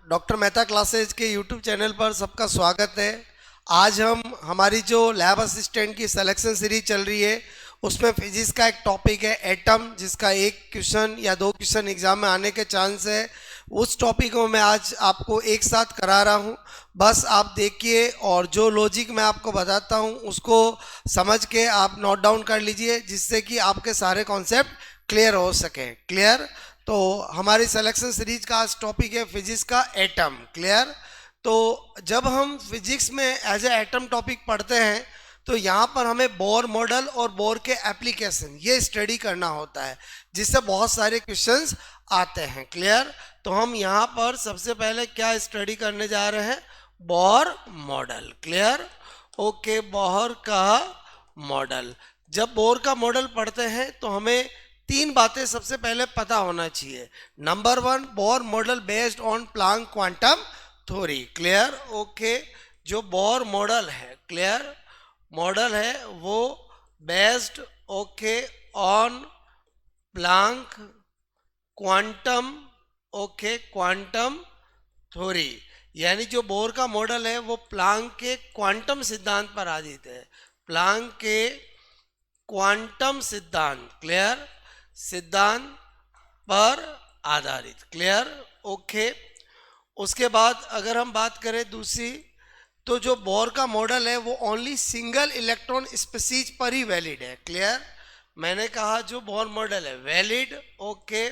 Doctor Mehta classes के YouTube channel पर सबका स्वागत है। आज हम हमारी जो लैब असिस्टेंट की सिलेक्शन सीरीज चल रही है उसमें फिजिक्स का एक टॉपिक है एटम, जिसका एक क्वेश्चन या दो क्वेश्चन एग्जाम में आने के चांस है। उस टॉपिक को मैं आज आपको एक साथ करा रहा हूँ। बस आप देखिए और जो लॉजिक मैं आपको बताता हूँ उसको समझ के आप नोट डाउन कर लीजिए, जिससे कि आपके सारे कॉन्सेप्ट क्लियर हो सके। क्लियर? तो हमारी सिलेक्शन सीरीज का आज टॉपिक है फिजिक्स का एटम। क्लियर? तो जब हम फिजिक्स में एज ए एटम टॉपिक पढ़ते हैं तो यहाँ पर हमें बोर मॉडल और बोर के एप्लीकेशन ये स्टडी करना होता है, जिससे बहुत सारे क्वेश्चंस आते हैं। क्लियर? तो हम यहाँ पर सबसे पहले क्या स्टडी करने जा रहे हैं? Bohr model. Clear? Okay, bore का मॉडल। जब बोर का मॉडल पढ़ते हैं तो हमें तीन बातें सबसे पहले पता होना चाहिए। Number one, Bohr model based on Planck quantum theory. Clear? Okay, जो बोर मॉडल है, क्लियर, मॉडल है वो based okay on Planck quantum okay quantum theory, यानी जो बोर का मॉडल है वो प्लैंक के क्वांटम सिद्धांत पर आधारित है। प्लैंक के क्वांटम सिद्धांत, क्लियर, सिद्धांत पर आधारित। क्लियर? ओके। उसके बाद अगर हम बात करें दूसरी, तो जो बोर का मॉडल है वो ओनली सिंगल इलेक्ट्रॉन स्पीसीज पर ही वैलिड है। क्लियर? मैंने कहा जो बोर मॉडल है valid okay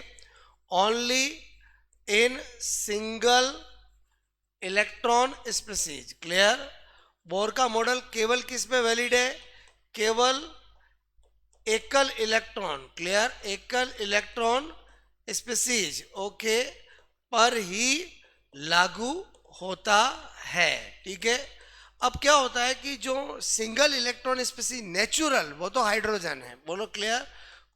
only in single electron species. Clear? Bore का मॉडल केवल किस पे वैलिड है? केवल एकल इलेक्ट्रॉन, क्लियर, एकल इलेक्ट्रॉन स्पीसीज ओके पर ही लागू होता है। ठीक है। अब क्या होता है कि जो सिंगल इलेक्ट्रॉन स्पीसीज नेचुरल, वो तो हाइड्रोजन है। बोलो क्लियर?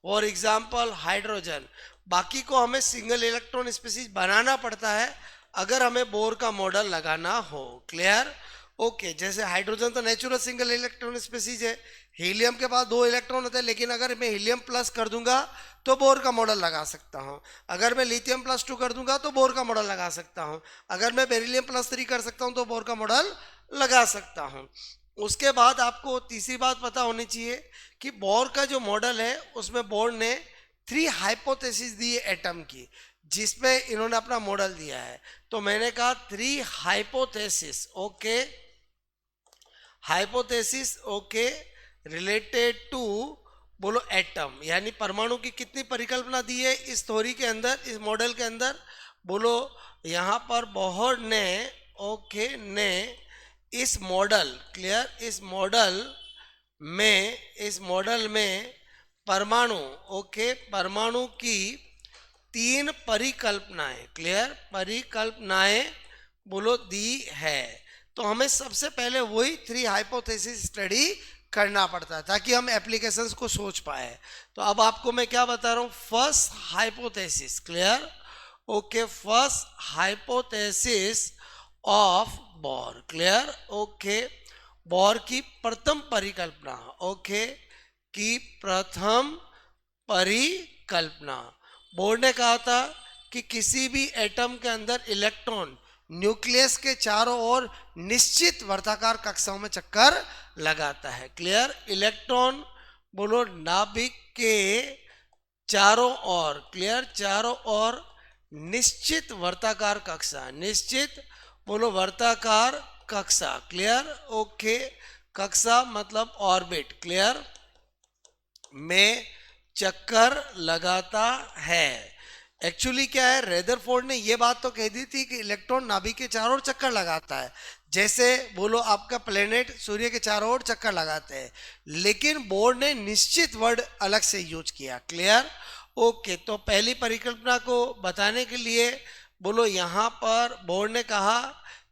For example hydrogen. बाकी को हमें सिंगल इलेक्ट्रॉन स्पीसीज बनाना पड़ता है अगर हमें बोर का मॉडल लगाना हो। क्लियर? ओके, जैसे हाइड्रोजन तो नेचुरल सिंगल इलेक्ट्रॉन स्पीसीज है। हीलियम के पास दो इलेक्ट्रॉन होते हैं, लेकिन अगर मैं हीलियम प्लस कर दूंगा तो बोर का मॉडल लगा सकता हूं। अगर मैं लिथियम प्लस 2 कर दूंगा तो बोर का मॉडल लगा सकता हूं। अगर मैं बेरिलियम प्लस 3 कर सकता हूं तो बोर का मॉडल लगा सकता हूं। उसके बाद आपको तीसरी बात पता होनी चाहिए कि बोर का जो मॉडल है उसमें बोर ने 3 हाइपोथेसिस दी है एटम की, जिसमें इन्होंने अपना मॉडल दिया है। तो मैंने कहा 3 hypothesis okay, hypothesis okay related to, बोलो एटम, यानी परमाणु की कितनी परिकल्पना दी है इस थ्योरी के अंदर, इस मॉडल के अंदर। बोलो यहाँ पर बोहर ने ओके ने इस मॉडल, क्लियर, इस मॉडल में परमाणु ओके परमाणु की 3 परिकल्पनाएं, क्लियर, परिकल्पनाएं बोलो दी है। तो हमें सबसे पहले वही 3 हाइपोथेसिस स्टडी करना पड़ता है ताकि हम एप्लीकेशंस को सोच पाए। तो अब आपको मैं क्या बता रहा हूं? First hypothesis, clear, okay, first hypothesis of bore, clear, okay, bore की प्रथम परिकल्पना ओके की प्रथम परिकल्पना। बोर ने कहा था कि किसी भी एटम के अंदर इलेक्ट्रॉन न्यूक्लियस के चारों ओर निश्चित वर्ताकार कक्षाओं में चक्कर लगाता है। क्लियर? इलेक्ट्रॉन बोलो नाभिक के चारों ओर, क्लियर, चारों ओर निश्चित वर्ताकार कक्षा, निश्चित बोलो वर्ताकार कक्षा, क्लियर, ओके, कक्षा मतलब ऑर्बिट, क्लियर, में चक्कर लगाता है। एक्चुअली क्या है, रेदरफोर्ड ने ये बात तो कह दी थी कि इलेक्ट्रॉन नाभिक के चारों ओर चक्कर लगाता है, जैसे बोलो आपका प्लेनेट सूर्य के चारों ओर चक्कर लगाते हैं, लेकिन बोर ने निश्चित वर्ड अलग से यूज किया। क्लियर? ओके, तो पहली परिकल्पना को बताने के लिए बोलो यहाँ पर बोर ने कहा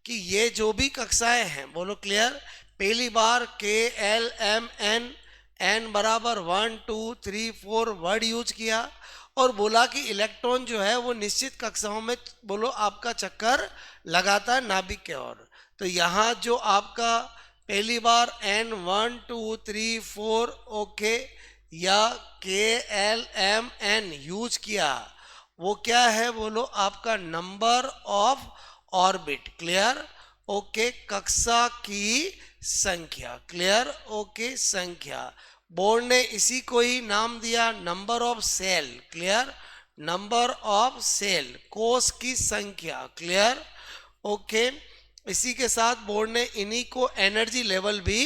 कि ये जो भी कक्षाएं हैं, बोलो क्लियर, पहली बार के एल एम एन एन बराबर 1 2 3 4 वर्ड यूज किया और बोला कि इलेक्ट्रॉन जो है वो निश्चित कक्षाओं में बोलो आपका चक्कर लगाता है नाभिक के ओर। तो यहाँ जो आपका पहली बार n 1 2 3 4 ओके या के एल एम एन यूज किया, वो क्या है? बोलो आपका number of orbit, clear, okay, कक्षा की संख्या, क्लियर, ओके, संख्या। बोर्ड ने इसी को ही नाम दिया number of cell, clear, number of cell, कोष की संख्या, क्लियर, ओके। इसी के साथ बोर्ड ने इन्हीं को एनर्जी लेवल भी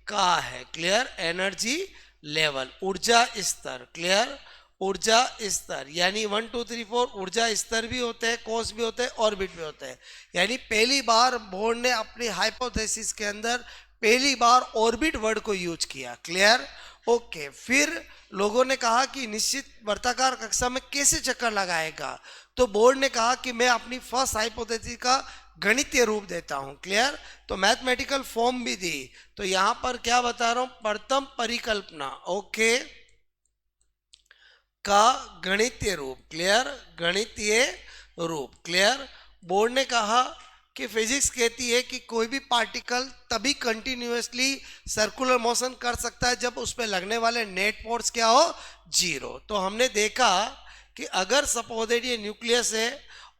कहा है, क्लियर, एनर्जी लेवल, ऊर्जा स्तर, क्लियर, ऊर्जा स्तर, यानी 1 2 3 4 ऊर्जा स्तर भी होते हैं, कोष भी होते हैं, ऑर्बिट भी होते हैं। यानी पहली बार बोर्ड ने अपनी हाइपोथेसिस के अंदर पहली बार ऑर्बिट वर्ड को यूज किया, क्लियर, ओके। फिर लोगों ने कहा कि निश्चित वर्ताकार कक्षा में कैसे चक्कर लगाएगा, तो बोर्ड ने कहा कि मैं अपनी फर्स्ट हाइपोथेसिस का गणितीय रूप देता हूं, क्लियर, तो मैथमेटिकल फॉर्म भी दी। तो यहां पर क्या बता रहा हूं, प्रथम परिकल्पना, ओके, का गणितीय रूप, क्लियर, गणितीय रूप, क्लियर। बोर्ड ने कहा कि फिजिक्स कहती है कि कोई भी पार्टिकल तभी कंटिन्यूअसली सर्कुलर मोशन कर सकता है जब उस पर लगने वाले नेट फोर्स क्या हो, जीरो। तो हमने देखा कि अगर सपोज ये न्यूक्लियस है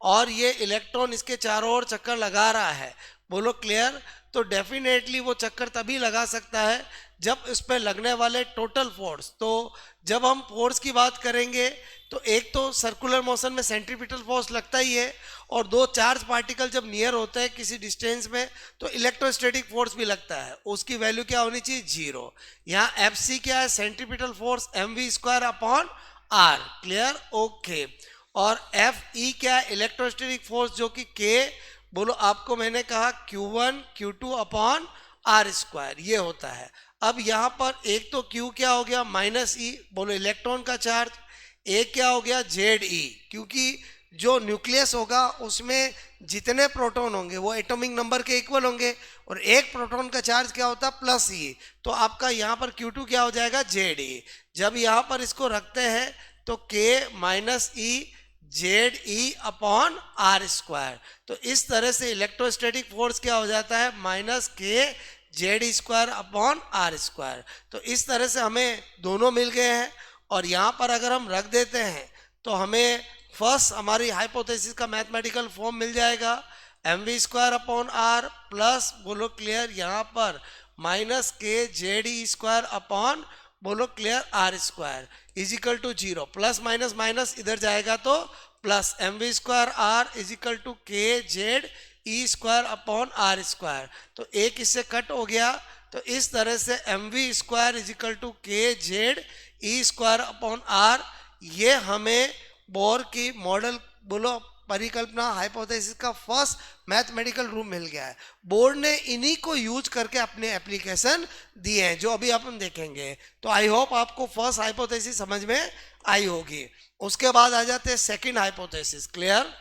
और ये इलेक्ट्रॉन इसके चारों ओर चक्कर लगा रहा है, बोलो क्लियर, तो डेफिनेटली वो चक्कर तभी लगा सकता है जब इस पर लगने वाले टोटल फोर्स, तो जब हम फोर्स की बात करेंगे तो एक तो सर्कुलर मोशन में सेंट्रीपिटल फोर्स लगता ही है, और दो चार्ज पार्टिकल जब नियर होते हैं किसी डिस्टेंस में तो इलेक्ट्रोस्टैटिक फोर्स भी लगता है, उसकी वैल्यू क्या होनी चाहिए, जीरो। यहाँ एफ सी क्या है, centripetal force mv² upon R, clear, okay. और एफ ई क्या है, इलेक्ट्रोस्टैटिक फोर्स, जो कि के, बोलो आपको मैंने कहा Q1 Q2 अपॉन r², ये होता है। अब यहाँ पर एक तो Q क्या हो गया, -e, बोलो इलेक्ट्रॉन का चार्ज, एक क्या हो गया, ZE, क्योंकि जो न्यूक्लियस होगा उसमें जितने प्रोटॉन होंगे वो एटॉमिक नंबर के इक्वल होंगे, और एक प्रोटॉन का चार्ज क्या होता है, +e, तो आपका यहाँ पर Q2 क्या हो जाएगा, ZE। जब यहाँ पर इसको रखते हैं तो K -e ZE upon r², तो इस तरह से इलेक्ट्रोस्टैटिक फोर्स क्या हो जाता है, -K ZE² अपॉन r²। तो इस तरह से हमें दोनों मिल गए हैं, और यहाँ पर अगर हम रख देते हैं तो हमें फर्स्ट हमारी हाइपोथेसिस का मैथमेटिकल फॉर्म मिल जाएगा, mv² अपॉन r प्लस, बोलो क्लियर, यहाँ पर -K ZE² अपॉन, बोलो clear, r² is equal to 0, plus minus minus इधर जाएगा तो plus, mv² r is equal to K ZE² upon r², तो एक इससे कट हो गया, तो इस तरह से mv² is equal to K ZE² upon r, ये हमें बोर की मॉडल, बोलो परिकल्पना, हाइपोथेसिस का फर्स्ट मैथमेटिकल रूप मिल गया है। बोर्ड ने इन्हीं को यूज करके अपने एप्लीकेशन दिए हैं, जो अभी अपन देखेंगे। तो आई होप आपको फर्स्ट हाइपोथेसिस समझ में आई होगी। उसके बाद आ जाते हैं second hypothesis, clear,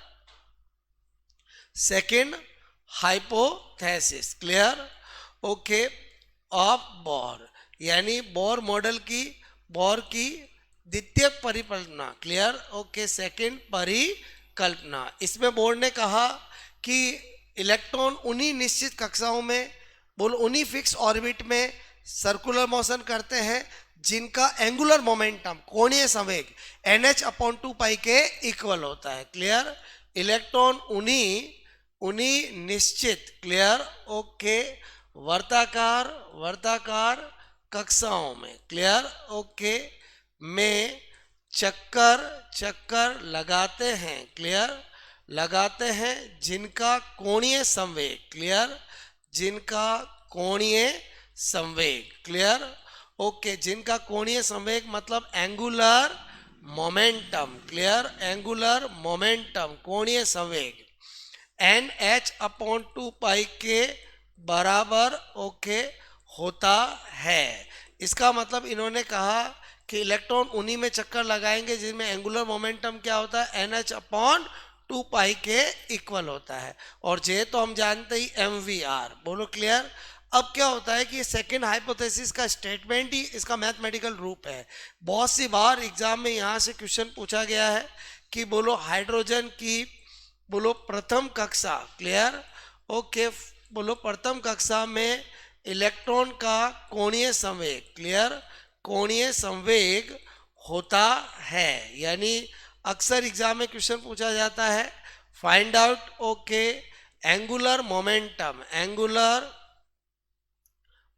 second hypothesis, clear, okay, of bore, यानी बोर मॉडल की, बोर की द्वितीय परिकल्पना, क्लियर, ओके, सेकंड परिकल्पना। इसमें बोर्ड ने कहा कि इलेक्ट्रॉन उन्हीं निश्चित कक्षाओं में, बोलो उन्हीं फिक्स ऑर्बिट में सर्कुलर मोशन करते हैं जिनका एंगुलर मोमेंटम, कोणीय संवेग nh/2π के इक्वल होता है, क्लियर, इलेक्ट्रॉन उन्हीं निश्चित, क्लियर, ओके, वर्ताकार कक्षाओं में, क्लियर, ओके, में चक्कर लगाते हैं, क्लियर, लगाते हैं जिनका कोणीय संवेग, क्लियर, जिनका कोणीय संवेग, क्लियर, ओके, जिनका कोणीय संवेग मतलब angular momentum, clear, angular momentum, कोणीय संवेग nh/2π के बराबर, ओके, होता है। इसका मतलब इन्होंने कहा कि इलेक्ट्रॉन उन्हीं में चक्कर लगाएंगे जिनमें एंगुलर मोमेंटम क्या होता है, nh/2π के इक्वल होता है, और जे तो हम जानते ही mvr, बोलो क्लियर। अब क्या होता है कि सेकंड हाइपोथेसिस का स्टेटमेंट ही इसका मैथमेटिकल रूप है। बहुत सी बार एग्जाम में यहाँ से क्वेश्चन पूछा गया है कि बोलो हाइड्रोजन की, बोलो प्रथम कक्षा, क्लियर, ओके, बोलो प्रथम कक्षा में इलेक्ट्रॉन का कोणीय संवेग, क्लियर, कोणीय संवेग होता है, यानी अक्सर एग्जाम में क्वेश्चन पूछा जाता है, find out, okay, angular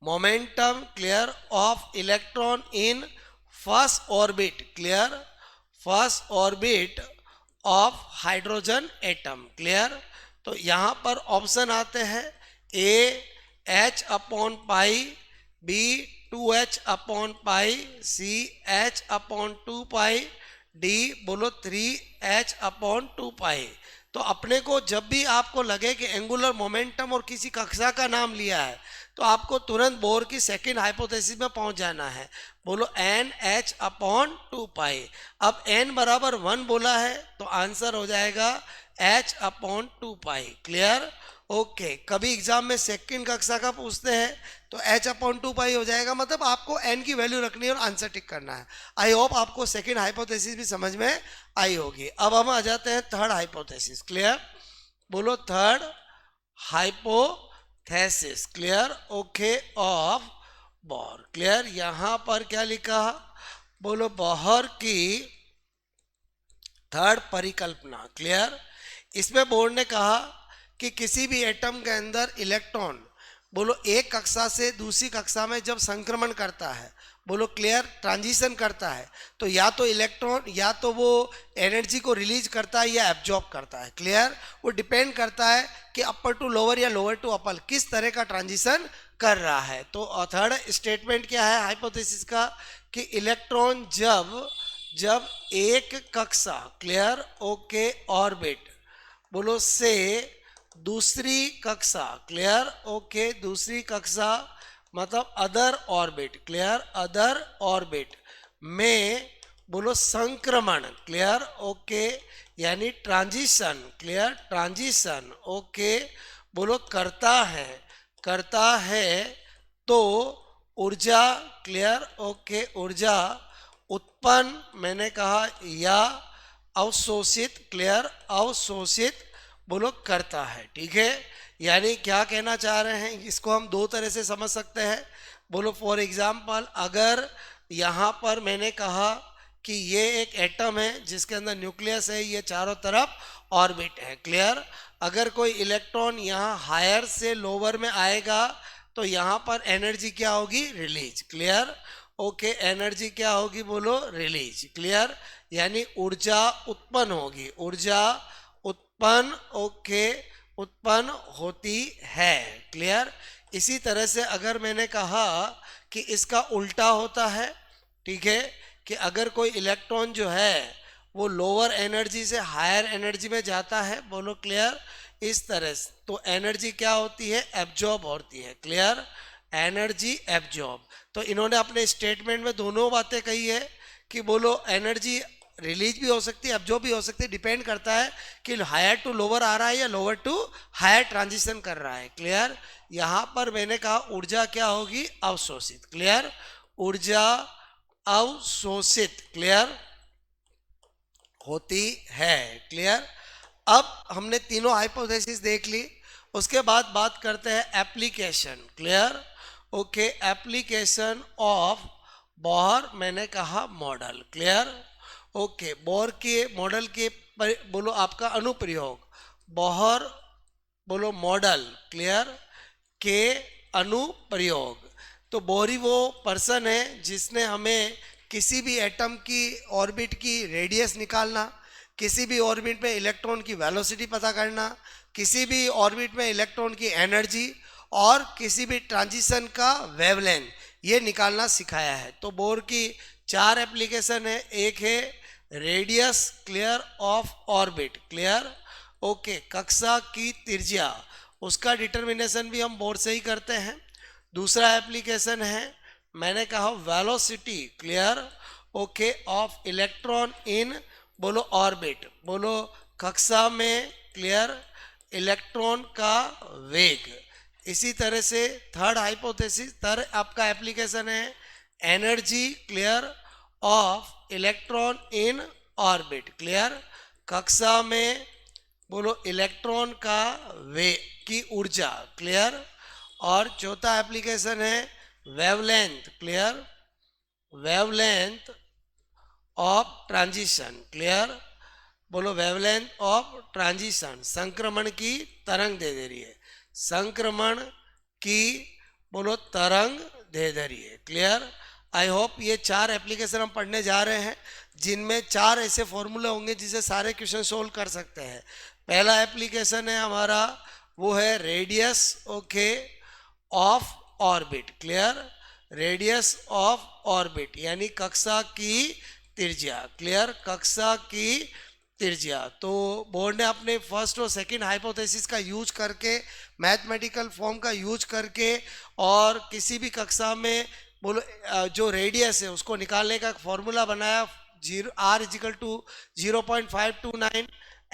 momentum clear of electron in first orbit, clear, first orbit of hydrogen atom, clear. तो यहां पर ऑप्शन आते हैं A H upon pi, B 2h upon pi, C h upon 2 pi, D बोलो 3h upon 2 पाई। तो अपने को जब भी आपको लगे कि एंगुलर मोमेंटम और किसी कक्षा का नाम लिया है तो आपको तुरंत बोर की सेकंड हाइपोथेसिस में पहुंच जाना है। बोलो एन एच अपॉन 2 पाई। अब एन बराबर 1 बोला है तो आंसर हो जाएगा एच अपॉन 2 पाई, क्लियर। ओके, कभी एग्जाम में सेकंड कक्षा का पूछते हैं तो एच अपॉन 2 पाई हो जाएगा, मतलब आपको एन की वैल्यू रखनी है और आंसर टिक करना है। आई होप आपको सेकंड हाइपोथेसिस भी समझ में आई होगी। अब हम आ जाते हैं थर्ड हाइपोथेसिस, क्लियर। बोलो third hypothesis, clear, okay, of bore, clear. यहां पर क्या लिखा, बोलो बोहर की थर्ड परिकल्पना, क्लियर। इसमें बोर्ड ने कहा कि किसी भी एटम के अंदर इलेक्ट्रॉन बोलो एक कक्षा से दूसरी कक्षा में जब संक्रमण करता है, बोलो क्लियर, ट्रांजिशन करता है, तो या तो इलेक्ट्रॉन या तो वो एनर्जी को रिलीज करता है या एब्जॉर्ब करता है, क्लियर। वो डिपेंड करता है कि अपर टू लोअर या लोअर टू अपर किस तरह का ट्रांजिशन कर रहा है। तो थर्ड स्टेटमेंट क्या है हाइपोथेसिस का कि इलेक्ट्रॉन जब एक कक्षा, क्लियर, ओके, ऑर्बिट बोलो से दूसरी कक्षा, क्लियर, ओके, दूसरी कक्षा मतलब other orbit, clear, other orbit में बोलो संक्रमण, क्लियर, ओके, यानी ट्रांजिशन, क्लियर, ट्रांजिशन, ओके, बोलो करता है तो ऊर्जा, क्लियर, ओके, ऊर्जा उत्पन्न मैंने कहा या अवशोषित, क्लियर, अवशोषित बोलो करता है, ठीक है। यानी क्या कहना चाह रहे हैं, इसको हम दो तरह से समझ सकते हैं। बोलो फॉर एग्जाम्पल अगर यहाँ पर मैंने कहा कि ये एक एटम है जिसके अंदर न्यूक्लियस है, ये चारों तरफ ऑर्बिट है, क्लियर। अगर कोई इलेक्ट्रॉन यहाँ हायर से लोअर में आएगा तो यहाँ पर एनर्जी क्या होगी, रिलीज, क्लियर, ओके, एनर्जी क्या होगी, बोलो रिलीज, क्लियर, यानी ऊर्जा उत्पन्न होगी, ऊर्जा उत्पन्न, ओके, उत्पन्न होती है, क्लियर। इसी तरह से अगर मैंने कहा कि इसका उल्टा होता है, ठीक है, कि अगर कोई इलेक्ट्रॉन जो है वो लोअर एनर्जी से हायर एनर्जी में जाता है, बोलो क्लियर, इस तरह से तो एनर्जी क्या होती है, एब्जॉर्ब होती है, क्लियर, एनर्जी एब्जॉर्ब। तो इन्होंने अपने स्टेटमेंट में दोनों बातें कही है कि बोलो एनर्जी रिलीज भी हो सकती है, एब्जॉर्ब भी हो सकती है, डिपेंड करता है कि हायर टू लोअर आ रहा है या लोअर टू हायर ट्रांजिशन कर रहा है, क्लियर। यहां पर मैंने कहा ऊर्जा क्या होगी, अवशोषित, क्लियर, ऊर्जा अवशोषित, क्लियर, होती है, क्लियर। अब हमने तीनों हाइपोथेसिस देख ली, उसके बाद बात करते हैं application, clear, okay, application of Bohr मैंने कहा मॉडल, क्लियर, ओके, बोहर के मॉडल के बोलो आपका अनुप्रयोग, बोहर बोलो मॉडल, क्लियर, के अनुप्रयोग। तो बोहरी वो पर्सन है जिसने हमें किसी भी एटम की ऑर्बिट की रेडियस निकालना, किसी भी ऑर्बिट में इलेक्ट्रॉन की वेलोसिटी पता करना, किसी भी ऑर्बिट में इलेक्ट्रॉन की एनर्जी और किसी भी ट्रांजिशन का वेवलेंथ ये निकालना सिखाया है। तो बोर की 4 एप्लीकेशन है, एक है radius, clear, of orbit, clear, okay, कक्षा की त्रिज्या उसका डिटर्मिनेशन भी हम बोर से ही करते हैं। दूसरा एप्लीकेशन है मैंने कहा velocity, clear, okay, of electron इन बोलो ऑर्बिट, बोलो कक्षा में, क्लियर, इलेक्ट्रॉन का वेग। इसी तरह से थर्ड हाइपोथेसिस, थर्ड आपका एप्लीकेशन है energy, clear, of electron in orbit, clear, कक्षा में बोलो इलेक्ट्रॉन का वेग की ऊर्जा, क्लियर। और चौथा एप्लीकेशन है wavelength, clear, wavelength of transition, clear, बोलो वेवलेंथ ऑफ ट्रांजिशन, संक्रमण की तरंग दे दे रही है, संक्रमण की बोलो तरंग दे दे रही है। क्लियर? आई होप ये 4 एप्लीकेशन हम पढ़ने जा रहे हैं जिनमें 4 ऐसे फॉर्मूले होंगे जिसे सारे क्वेश्चन सोल्व कर सकते हैं। पहला एप्लीकेशन है हमारा, वो है radius okay of orbit. Clear? Radius of orbit यानी कक्षा की त्रिज्या। क्लियर? कक्षा की त्रिज्या। तो बोर्ड ने अपने फर्स्ट और सेकंड हाइपोथेसिस का यूज करके, मैथमेटिकल फॉर्म का यूज करके, और किसी भी कक्षा में बोलो जो रेडियस है उसको निकालने का फॉर्मूला बनाया, r is equal to 0.529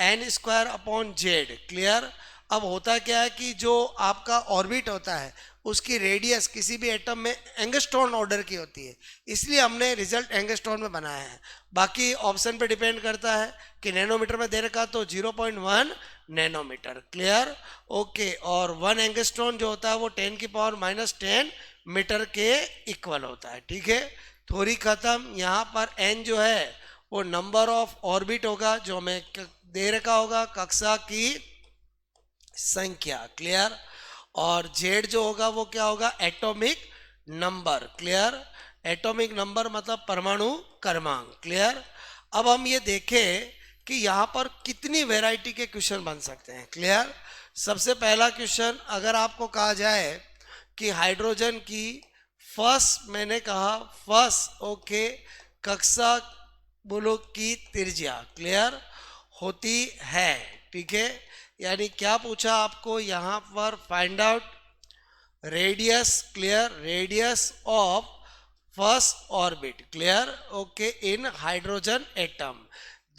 n square upon Z. Clear? अब होता क्या है कि जो आपका ऑर्बिट होता है उसकी रेडियस किसी भी एटम में एंगस्ट्रॉन ऑर्डर की होती है, इसलिए हमने रिजल्ट एंगस्ट्रॉन में बनाया है। बाकी ऑप्शन पे डिपेंड करता है कि नैनोमीटर में दे रखा तो 0.1 नैनोमीटर। क्लियर? ओके। और 1 एंगस्ट्रॉन जो होता है वो 10 की पावर -10 मीटर के इक्वल होता है। ठीक है, थोड़ी खत्म। यहाँ पर n जो है वो नंबर ऑफ ऑर्बिट होगा जो हमें दे रखा होगा, कक्षा की संख्या। क्लियर? और जेड जो होगा वो क्या होगा, atomic number. Clear? Atomic number मतलब परमाणु क्रमांक। क्लियर? अब हम ये देखें कि यहाँ पर कितनी वैरायटी के क्वेश्चन बन सकते हैं। क्लियर? सबसे पहला क्वेश्चन, अगर आपको कहा जाए कि हाइड्रोजन की फर्स्ट, मैंने कहा फर्स्ट ओके, कक्षा बोलो की त्रिज्या क्लियर होती है। ठीक है, यानी क्या पूछा आपको यहाँ पर, find out radius. Clear? Radius of first orbit. Clear? Okay, in hydrogen atom.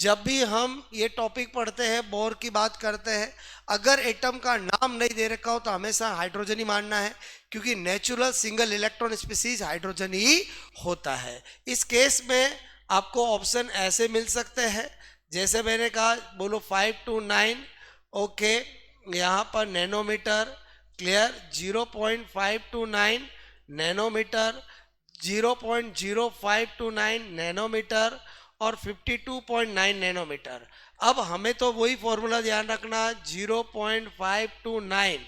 जब भी हम ये टॉपिक पढ़ते हैं, बोर की बात करते हैं, अगर एटम का नाम नहीं दे रखा हो तो हमेशा हाइड्रोजन ही मानना है, क्योंकि natural single electron species hydrogen ही होता है। इस केस में आपको ऑप्शन ऐसे मिल सकते हैं, जैसे मैंने कहा बोलो 5 to 9 ओके, यहाँ पर नैनोमीटर। क्लियर? 0.529 नैनोमीटर, 0.0529 नैनोमीटर और 52.9 नैनोमीटर। अब हमें तो वही फॉर्मूला ध्यान रखना, 0.529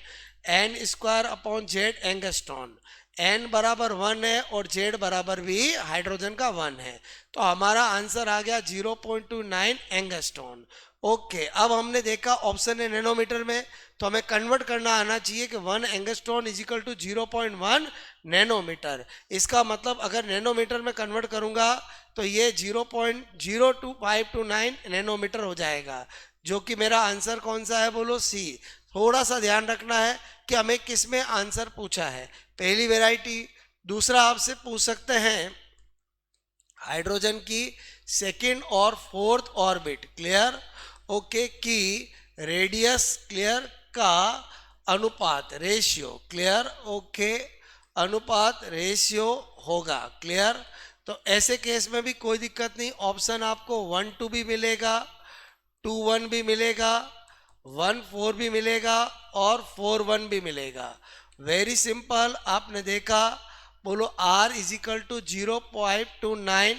n square upon Z angstrom. n बराबर 1 है और z बराबर भी हाइड्रोजन का 1 है, तो हमारा आंसर आ गया 0.29 एंगस्ट्रॉन। ओके, अब हमने देखा ऑप्शन है नैनोमीटर में, तो हमें कन्वर्ट करना आना चाहिए कि 1 एंगस्ट्रॉन इजिकल टू 0.1 नैनोमीटर। इसका मतलब अगर नैनोमीटर में कन्वर्ट करूंगा तो ये 0.02529 नैनोमीटर हो जाएगा, जो कि मेरा आंसर कौन सा है, बोलो सी। थोड़ा सा ध्यान रखना है कि हमें किस में आंसर पूछा है, पहली वेराइटी। दूसरा आपसे पूछ सकते हैं हाइड्रोजन की सेकंड और फोर्थ ऑर्बिट। क्लियर? ओके, की रेडियस क्लियर का अनुपात रेशियो। क्लियर? ओके, अनुपात रेशियो होगा। क्लियर? तो ऐसे केस में भी कोई दिक्कत नहीं, ऑप्शन आपको 1-2 भी मिलेगा, 2-1 भी मिलेगा, 1-4 भी मिलेगा और 4-1 भी मिलेगा। वेरी सिंपल, आपने देखा बोलो r is equal to 0.29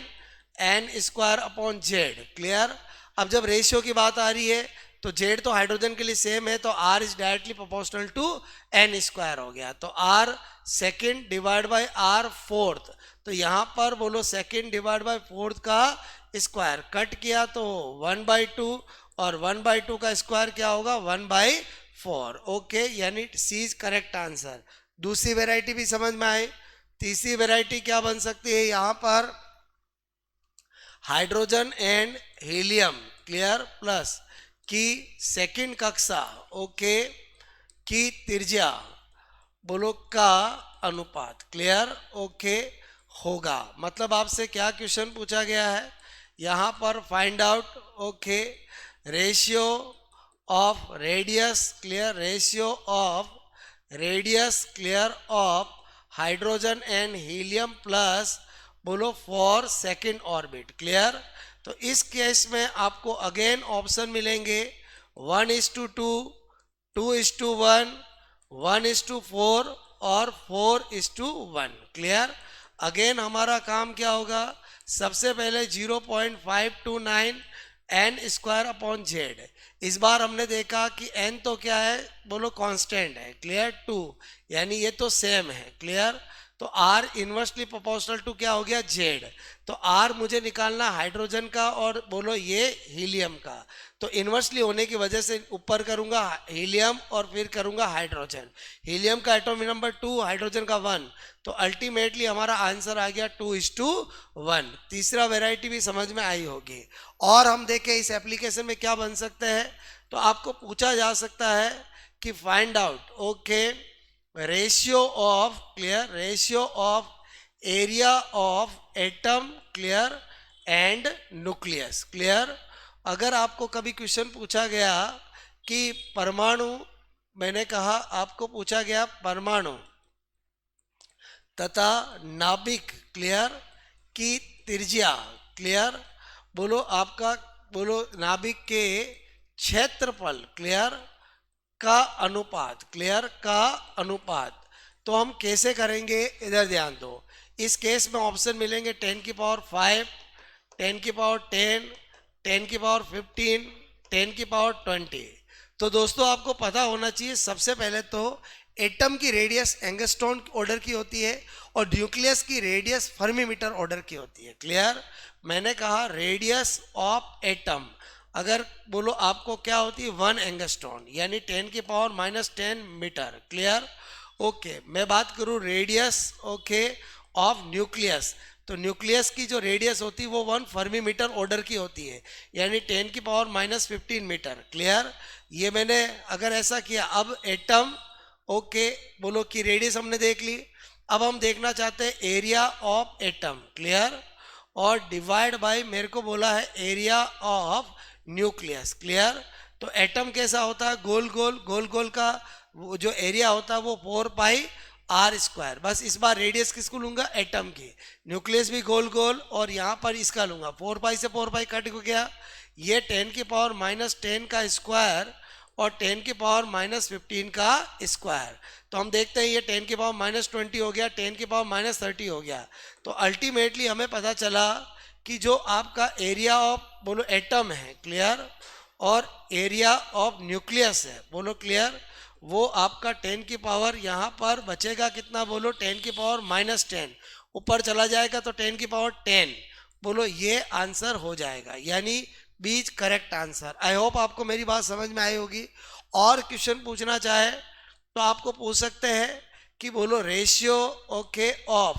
n square upon Z. Clear? अब जब रेशियो की बात आ रही है तो जेड तो हाइड्रोजन के लिए सेम है, तो r is directly proportional to n square हो गया, तो r second divide by r fourth. तो यहाँ पर बोलो सेकेंड डिवाइड बाय फोर्थ का स्क्वायर कट किया तो 1/2, और 1/2 का स्क्वायर क्या होगा, 1/4। ओके, यानी सी इज करेक्ट आंसर। दूसरी वेराइटी भी समझ में आई। तीसरी वेराइटी क्या बन सकती है, यहाँ पर hydrogen and helium. Clear? Plus की सेकंड कक्षा ओके की त्रिज्या बोलो का अनुपात। क्लियर? ओके होगा। मतलब आपसे क्या क्वेश्चन पूछा गया है यहाँ पर, find out okay ratio of radius. Clear? Ratio of radius clear of hydrogen and helium plus बोलो फॉर सेकंड ऑर्बिट। क्लियर? तो इस केस में आपको अगेन ऑप्शन मिलेंगे 1:2, 2:1, 1:4 और 4:1। क्लियर? अगेन हमारा काम क्या होगा, सबसे पहले 0.529 एन स्क्वायर अपॉन जेड। इस बार हमने देखा कि एन तो क्या है, बोलो कांस्टेंट है, क्लियर, 2, यानी ये तो सेम है, क्लियर। तो आर इनवर्सली प्रोपोर्शनल टू क्या हो गया, जेड। तो आर मुझे निकालना हाइड्रोजन का और बोलो ये हीलियम का। तो इनवर्सली होने की वजह से ऊपर करूंगा हीलियम और फिर करूंगा हाइड्रोजन। हीलियम का एटॉमिक नंबर 2, हाइड्रोजन का 1। तो अल्टीमेटली हमारा आंसर आ गया 2:1। तीसरा वेराइटी भी समझ में आई होगी। और हम देखें इस एप्लीकेशन में क्या बन सकते हैं। तो आपको पूछा जा सकता है कि find out, okay, ratio of, clear, ratio of area of atom, clear, and nucleus, clear. अगर आपको कभी क्वेश्चन पूछा गया कि परमाणु, मैंने कहा आपको पूछा गया परमाणु तथा नाभिक, क्लियर, की त्रिज्या, क्लियर, बोलो आपका, बोलो नाभिक के क्षेत्रफल, क्लियर, का अनुपात, क्लियर, का अनुपात। तो हम कैसे करेंगे, इधर ध्यान दो। इस केस में ऑप्शन मिलेंगे 10 की पावर 5, 10 की पावर 10, 10 की पावर 15, 10 की पावर 20। तो दोस्तों आपको पता होना चाहिए सबसे पहले तो एटम की रेडियस एंगस्ट्रॉन ऑर्डर की होती है और न्यूक्लियस की रेडियस फर्मीमीटर ऑर्डर की होती है, क्लियर। मैंने कहा रेडियस ऑफ एटम अगर बोलो आपको क्या होती है 1 एंगस्ट्रॉन, यानी 10 की पावर -10 मीटर, क्लियर। ओके, मैं बात करूं रेडियस, ओके, ऑफ न्यूक्लियस। तो न्यूक्लियस की जो रेडियस होती है वो 1 फर्मी मीटर ऑर्डर की होती है, यानी 10 की पावर -15 मीटर, क्लियर। ये मैंने अगर ऐसा किया, अब एटम, ओके, बोलो की रेडियस हमने देख ली। अब हम देखना चाहते हैं एरिया ऑफ एटम, क्लियर, और डिवाइड बाय मेरे को बोला है एरिया ऑफ न्यूक्लियस, क्लियर। तो एटम कैसा होता है, गोल गोल, गोल गोल का वो जो एरिया होता है वो 4πr²। बस इस बार रेडियस किसको लूंगा, एटम की। न्यूक्लियस भी गोल गोल और यहाँ पर इसका लूंगा, 4π से 4π कट हो गया। ये 10 की पावर -10 का स्क्वायर और 10 की पावर -15 का स्क्वायर। तो हम देखते हैं ये 10 की पावर -20 हो गया, 10 की पावर -30 हो गया। तो अल्टीमेटली हमें पता चला कि जो आपका एरिया ऑफ बोलो एटम है, क्लियर, और एरिया ऑफ न्यूक्लियस है, बोलो क्लियर, वो आपका 10 की पावर यहाँ पर बचेगा कितना, बोलो 10 की पावर -10, ऊपर चला जाएगा तो 10 की पावर 10, बोलो ये आंसर हो जाएगा, यानी बीच करेक्ट आंसर। आई होप आपको मेरी बात समझ में आई होगी। और क्वेश्चन पूछना चाहे तो आपको पूछ सकते हैं कि बोलो रेशियो, ओके, ऑफ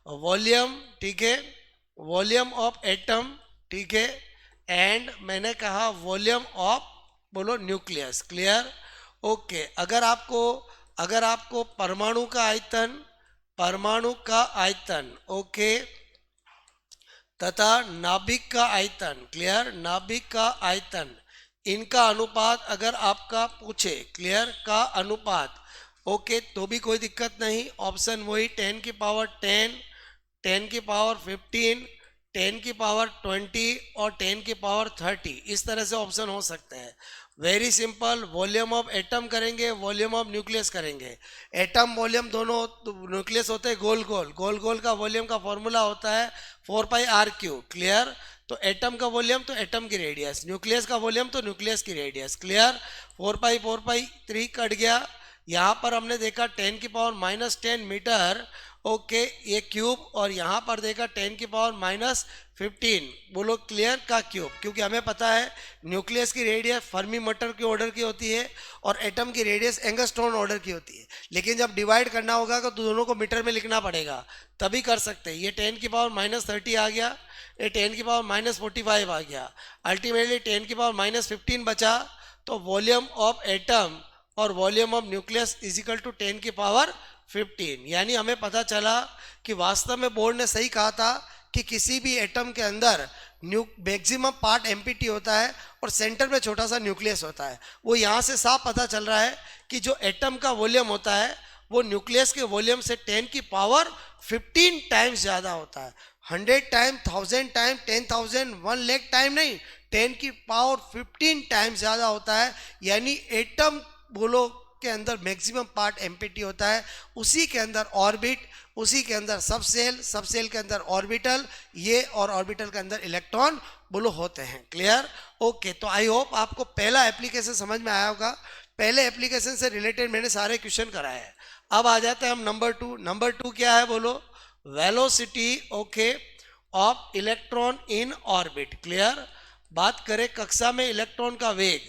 वॉल्यूम, ठीक है, वॉल्यूम ऑफ एटम, ठीक है, एंड मैंने कहा वॉल्यूम ऑफ बोलो न्यूक्लियस, क्लियर। ओके, अगर आपको परमाणु का आयतन, परमाणु का आयतन, ओके, तथा नाभिक का आयतन, क्लियर, नाभिक का आयतन, इनका अनुपात अगर आपका पूछे, क्लियर, का अनुपात, ओके, तो भी कोई दिक्कत नहीं। ऑप्शन वही 10 की पावर 10, 10 की पावर 15, 10 की पावर 20 और 10 की पावर 30, इस तरह से ऑप्शन हो सकते हैं। Very simple, volume of atom करेंगे, वॉल्यूम ऑफ न्यूक्लियस करेंगे। एटम वॉल्यूम दोनों, न्यूक्लियस होते हैं गोल गोल, गोल गोल का वॉल्यूम का फॉर्मूला होता है 4πr², क्लियर। तो एटम का वॉल्यूम तो एटम की रेडियस, न्यूक्लियस का वॉल्यूम तो न्यूक्लियस की रेडियस, क्लियर। 4π 3 कट गया। यहाँ पर हमने देखा 10 की पावर -10 मीटर, ओके, ये क्यूब, और यहाँ पर देखा 10 की पावर -15, बोलो क्लियर, का क्यूब, क्योंकि हमें पता है न्यूक्लियस की रेडियस फर्मी मीटर की ऑर्डर की होती है और एटम की रेडियस एंगस्ट्रॉन ऑर्डर की होती है। लेकिन जब डिवाइड करना होगा तो दोनों को मीटर में लिखना पड़ेगा, तभी कर सकते हैं। ये 10 की पावर -30 आ गया, ये 10 की पावर -45 आ गया, अल्टीमेटली 10 की पावर -15 बचा। तो वॉल्यूम ऑफ एटम और volume of nucleus is equal to 10 की पावर 15, यानी हमें पता चला कि वास्तव में बोर्ड ने सही कहा था कि किसी भी एटम के अंदर मैक्सिमम पार्ट एम्प्टी होता है और सेंटर में छोटा सा न्यूक्लियस होता है। वो यहाँ से साफ पता चल रहा है कि जो एटम का वॉल्यूम होता है वो न्यूक्लियस के वॉल्यूम से 10 की पावर 15 टाइम्स ज़्यादा होता है। 100 टाइम, 1000 टाइम, 10,000, 1 लाख टाइम नहीं, 10 की पावर 15 टाइम्स ज़्यादा होता है। यानी एटम बोलो के अंदर मैक्सिमम पार्ट एम्प्टी होता है, उसी के अंदर ऑर्बिट, उसी के अंदर सब सेल के अंदर ऑर्बिटल, ये और ऑर्बिटल के अंदर इलेक्ट्रॉन बोलो होते हैं। क्लियर? ओके, तो आई होप आपको पहला एप्लीकेशन समझ में आया होगा। पहले एप्लीकेशन से रिलेटेड मैंने सारे क्वेश्चन कराए हैं। अब आ जाते हैं हम नंबर 2। नंबर 2 क्या है बोलो? Velocity okay of electron in orbit. Clear? बात करें कक्षा में इलेक्ट्रॉन का वेग,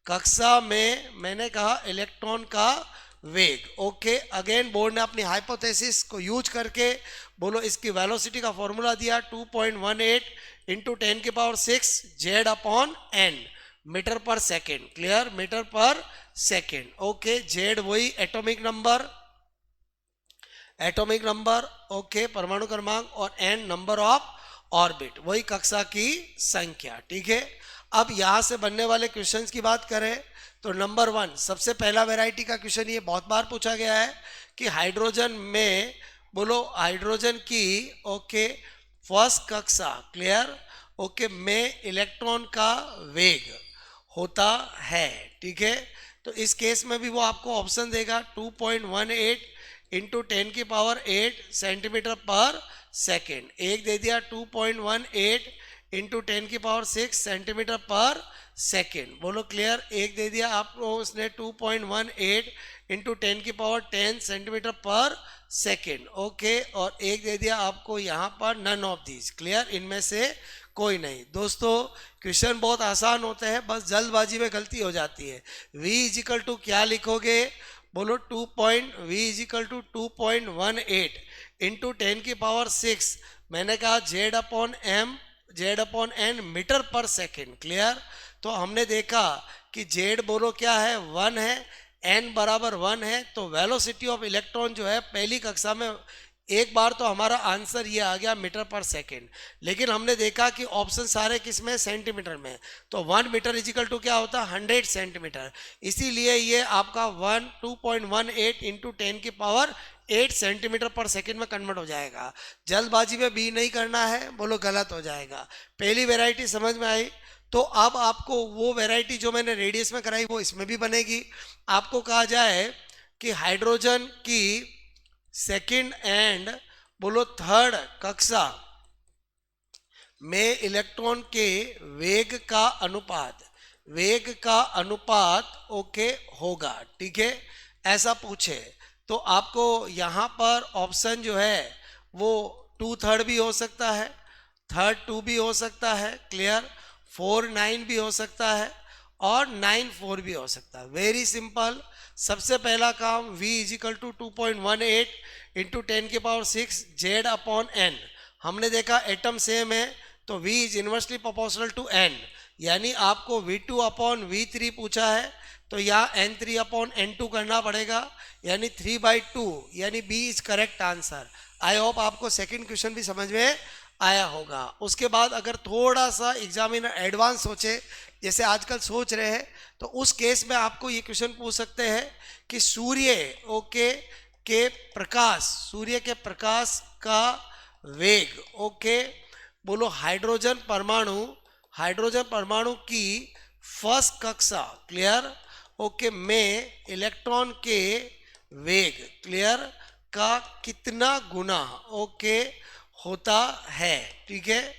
कक्षा में मैंने कहा इलेक्ट्रॉन का वेग। ओके, अगेन बोर्ड ने अपनी हाइपोथेसिस को यूज करके बोलो इसकी वेलोसिटी का फॉर्मूला दिया 2.18 into 10⁶ Z upon N metre पर सेकेंड। क्लियर? मीटर पर सेकेंड। ओके, जेड वही एटॉमिक नंबर ओके परमाणु क्रमांक, और एन नंबर ऑफ ऑर्बिट, वही कक्षा की संख्या। ठीक है, अब यहां से बनने वाले क्वेश्चंस की बात करें तो नंबर 1 सबसे पहला वैरायटी का क्वेश्चन, ये बहुत बार पूछा गया है कि हाइड्रोजन में बोलो हाइड्रोजन की ओके फर्स्ट कक्षा क्लियर ओके में इलेक्ट्रॉन का वेग होता है। ठीक है, तो इस केस में भी वो आपको ऑप्शन देगा 2.18 इंटू 10⁸ सेंटीमीटर पर सेकेंड। एक दे दिया 2.18 इंटू 10⁶ सेंटीमीटर पर सेकेंड। बोलो क्लियर? एक दे दिया आपको उसने 2.18 इंटू 10⁻10 सेंटीमीटर पर सेकेंड। ओके, और एक दे दिया आपको यहाँ पर नन ऑफ दीज। क्लियर? इनमें से कोई नहीं। दोस्तों क्वेश्चन बहुत आसान होते हैं, बस जल्दबाजी में गलती हो जाती है। v इजिकल टू क्या लिखोगे? बोलो v इजिकल टू 2.18 इंटू 10⁶ मैंने कहा जेड अपॉन एन मीटर पर सेकेंड। क्लियर? तो हमने देखा कि जेड बोलो क्या है? 1 है, एन बराबर 1 है, तो वेलोसिटी ऑफ इलेक्ट्रॉन जो है पहली कक्षा में एक बार तो हमारा आंसर ये आ गया मीटर पर सेकेंड, लेकिन हमने देखा कि ऑप्शन सारे किस में? सेंटीमीटर में। तो 1 मीटर इजिकल टू क्या होता है? 100 सेंटीमीटर। इसीलिए ये आपका 2.18 इंटू 10⁸8 सेंटीमीटर पर सेकेंड में कन्वर्ट हो जाएगा। जल्दबाजी में बी नहीं करना है, बोलो गलत हो जाएगा। पहली वेराइटी समझ में आई। तो अब आपको वो वेराइटी जो मैंने रेडियस में कराई वो इसमें भी बनेगी। आपको कहा जाए कि हाइड्रोजन की सेकेंड एंड बोलो थर्ड कक्षा में इलेक्ट्रॉन के वेग का अनुपात ओके होगा। ठीक है, ऐसा पूछे तो आपको यहाँ पर ऑप्शन जो है वो 2/3 भी हो सकता है, 3/2 भी हो सकता है। क्लियर? 4/9 भी हो सकता है और 9/4 भी हो सकता है। Very simple. सबसे पहला काम v is equal to 2.18 into 10⁶ Z upon N. हमने देखा एटम सेम है तो v is inversely proportional to n, यानी आपको v2 अपॉन v3 पूछा है तो यहाँ n3 अपॉन n2 करना पड़ेगा, यानी 3/2, यानी b is correct answer. I hope आपको सेकंड क्वेश्चन भी समझ में आया होगा। उसके बाद अगर थोड़ा सा एग्जामिनर एडवांस सोचे, जैसे आजकल सोच रहे हैं, तो उस केस में आपको ये क्वेश्चन पूछ सकते हैं कि सूर्य के प्रकाश का वेग ओके बोलो हाइड्रोजन परमाणु की फर्स्ट कक्षा क्लियर ओके में इलेक्ट्रॉन के वेग क्लियर का कितना गुना ओके होता है। ठीक है,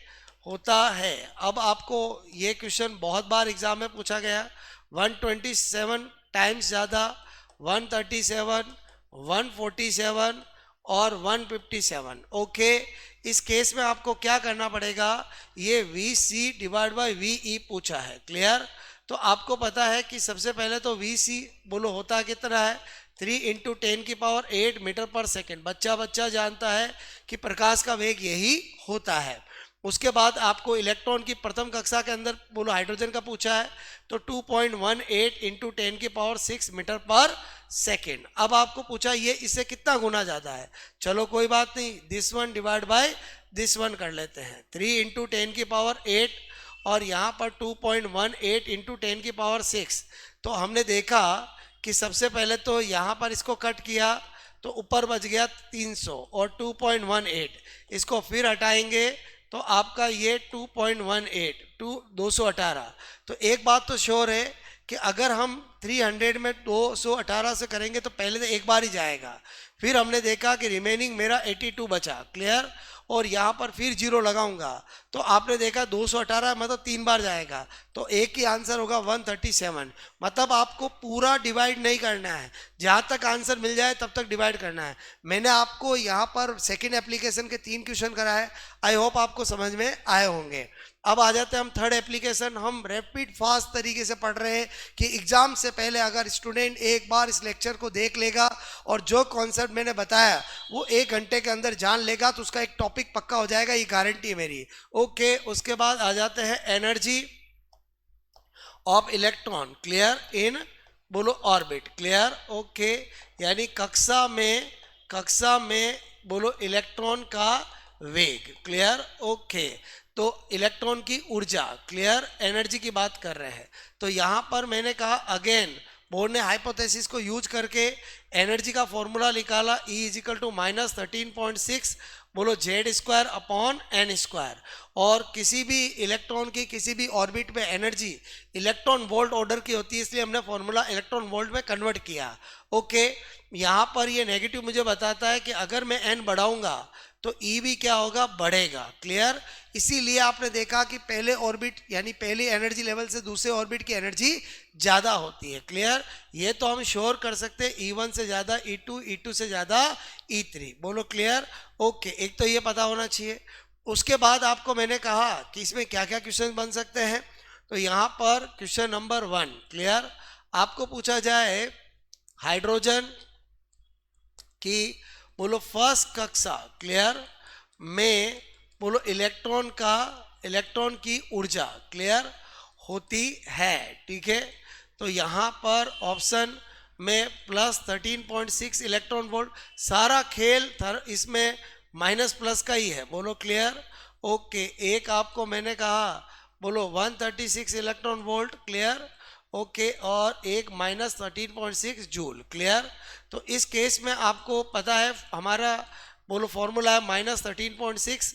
होता है। अब आपको ये क्वेश्चन बहुत बार एग्जाम में पूछा गया, 127 टाइम्स ज़्यादा, 137, 147 और 157। ओके, इस केस में आपको क्या करना पड़ेगा? ये VC डिवाइड बाई VE पूछा है। क्लियर? तो आपको पता है कि सबसे पहले तो VC बोलो होता कितना है? 3 इंटू 10⁸8 मीटर पर सेकेंड। बच्चा जानता है कि प्रकाश का वेग यही होता है। उसके बाद आपको इलेक्ट्रॉन की प्रथम कक्षा के अंदर बोलो हाइड्रोजन का पूछा है तो 2.18 इंटू 10⁶ मीटर पर सेकेंड। अब आपको पूछा ये इससे कितना गुना ज़्यादा है। चलो कोई बात नहीं, this one divide by this one कर लेते हैं। 3 इंटू 10⁸8 और यहाँ पर 2.18 इंटू 10⁶। तो हमने देखा कि सबसे पहले तो यहाँ पर इसको कट किया तो ऊपर बच गया 300 और 2.18, इसको फिर हटाएंगे तो आपका ये 2.18 218। तो एक बात तो श्योर है कि अगर हम 300 में 218 से करेंगे तो पहले तो एक बार ही जाएगा, फिर हमने देखा कि रिमेनिंग मेरा 82 बचा, क्लियर, और यहाँ पर फिर जीरो लगाऊंगा तो आपने देखा 218 मतलब 3 बार जाएगा, तो एक ही आंसर होगा 137। मतलब आपको पूरा डिवाइड नहीं करना है, जहाँ तक आंसर मिल जाए तब तक डिवाइड करना है। मैंने आपको यहाँ पर सेकेंड एप्लीकेशन के 3 क्वेश्चन कराए, आई होप आपको समझ में आए होंगे। अब आ जाते हैं हम थर्ड एप्लीकेशन। हम रैपिड फास्ट तरीके से पढ़ रहे हैं कि एग्जाम से पहले अगर स्टूडेंट एक बार इस लेक्चर को देख लेगा और जो कॉन्सेप्ट मैंने बताया वो 1 घंटे के अंदर जान लेगा तो उसका एक टॉपिक पक्का हो जाएगा, ये गारंटी है मेरी। ओके, उसके बाद आ जाते हैं एनर्जी ऑफ इलेक्ट्रॉन, क्लियर, इन बोलो ऑर्बिट, क्लियर। ओके, यानी कक्षा में बोलो इलेक्ट्रॉन का वेग, क्लियर। ओके, तो इलेक्ट्रॉन की ऊर्जा, क्लियर, एनर्जी की बात कर रहे हैं। तो यहाँ पर मैंने कहा अगेन बोर्ड ने हाइपोथेसिस को यूज करके एनर्जी का फॉर्मूला निकाला, E = -13.6 बोलो Z² अपॉन n²। और किसी भी इलेक्ट्रॉन की किसी भी ऑर्बिट में एनर्जी इलेक्ट्रॉन वोल्ट ऑर्डर की होती है, इसलिए हमने फॉर्मूला इलेक्ट्रॉन वोल्ट में कन्वर्ट किया। ओके, यहाँ पर ये नेगेटिव मुझे बताता है कि अगर मैं n बढ़ाऊंगा तो E भी क्या होगा, बढ़ेगा, क्लियर। इसीलिए आपने देखा कि पहले ऑर्बिट यानी पहली एनर्जी लेवल से दूसरे ऑर्बिट की एनर्जी ज़्यादा होती है, क्लियर। ये तो हम श्योर कर सकते हैं, E1 से ज़्यादा E2, E2 से ज़्यादा E3, बोलो क्लियर। ओके, एक तो ये पता होना चाहिए। उसके बाद आपको मैंने कहा कि इसमें क्या क्या क्वेश्चन बन सकते हैं। तो यहाँ पर क्वेश्चन नंबर 1, क्लियर, आपको पूछा जाए हाइड्रोजन की बोलो फर्स्ट कक्षा, क्लियर, में बोलो इलेक्ट्रॉन की ऊर्जा, क्लियर, होती है, ठीक है। तो यहाँ पर ऑप्शन में +13.6 इलेक्ट्रॉन वोल्ट, सारा खेल इसमें माइनस प्लस का ही है, बोलो क्लियर। ओके, एक आपको मैंने कहा बोलो 136 इलेक्ट्रॉन वोल्ट, क्लियर। ओके, और एक -13.6 जूल, क्लियर। तो इस केस में आपको पता है हमारा बोलो फॉर्मूला है -13.6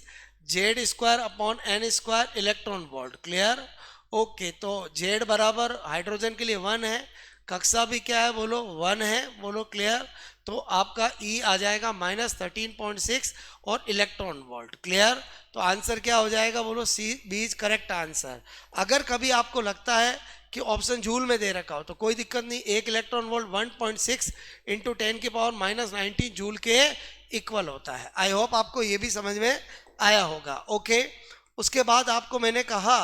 Z² upon n² electron volt, clear. Okay, तो Z बराबर हाइड्रोजन के लिए 1 है, कक्षा भी क्या है बोलो 1 है, बोलो क्लियर। तो आपका E आ जाएगा -13.6 और इलेक्ट्रॉन वोल्ट, क्लियर। तो आंसर क्या हो जाएगा बोलो C, B is correct answer. अगर कभी आपको लगता है कि ऑप्शन जूल में दे रखा हो तो कोई दिक्कत नहीं, एक इलेक्ट्रॉन वोल्ट 1.6 × 10⁻⁻19 जूल के इक्वल होता है। आई होप आपको ये भी समझ में आया होगा। ओके, उसके बाद आपको मैंने कहा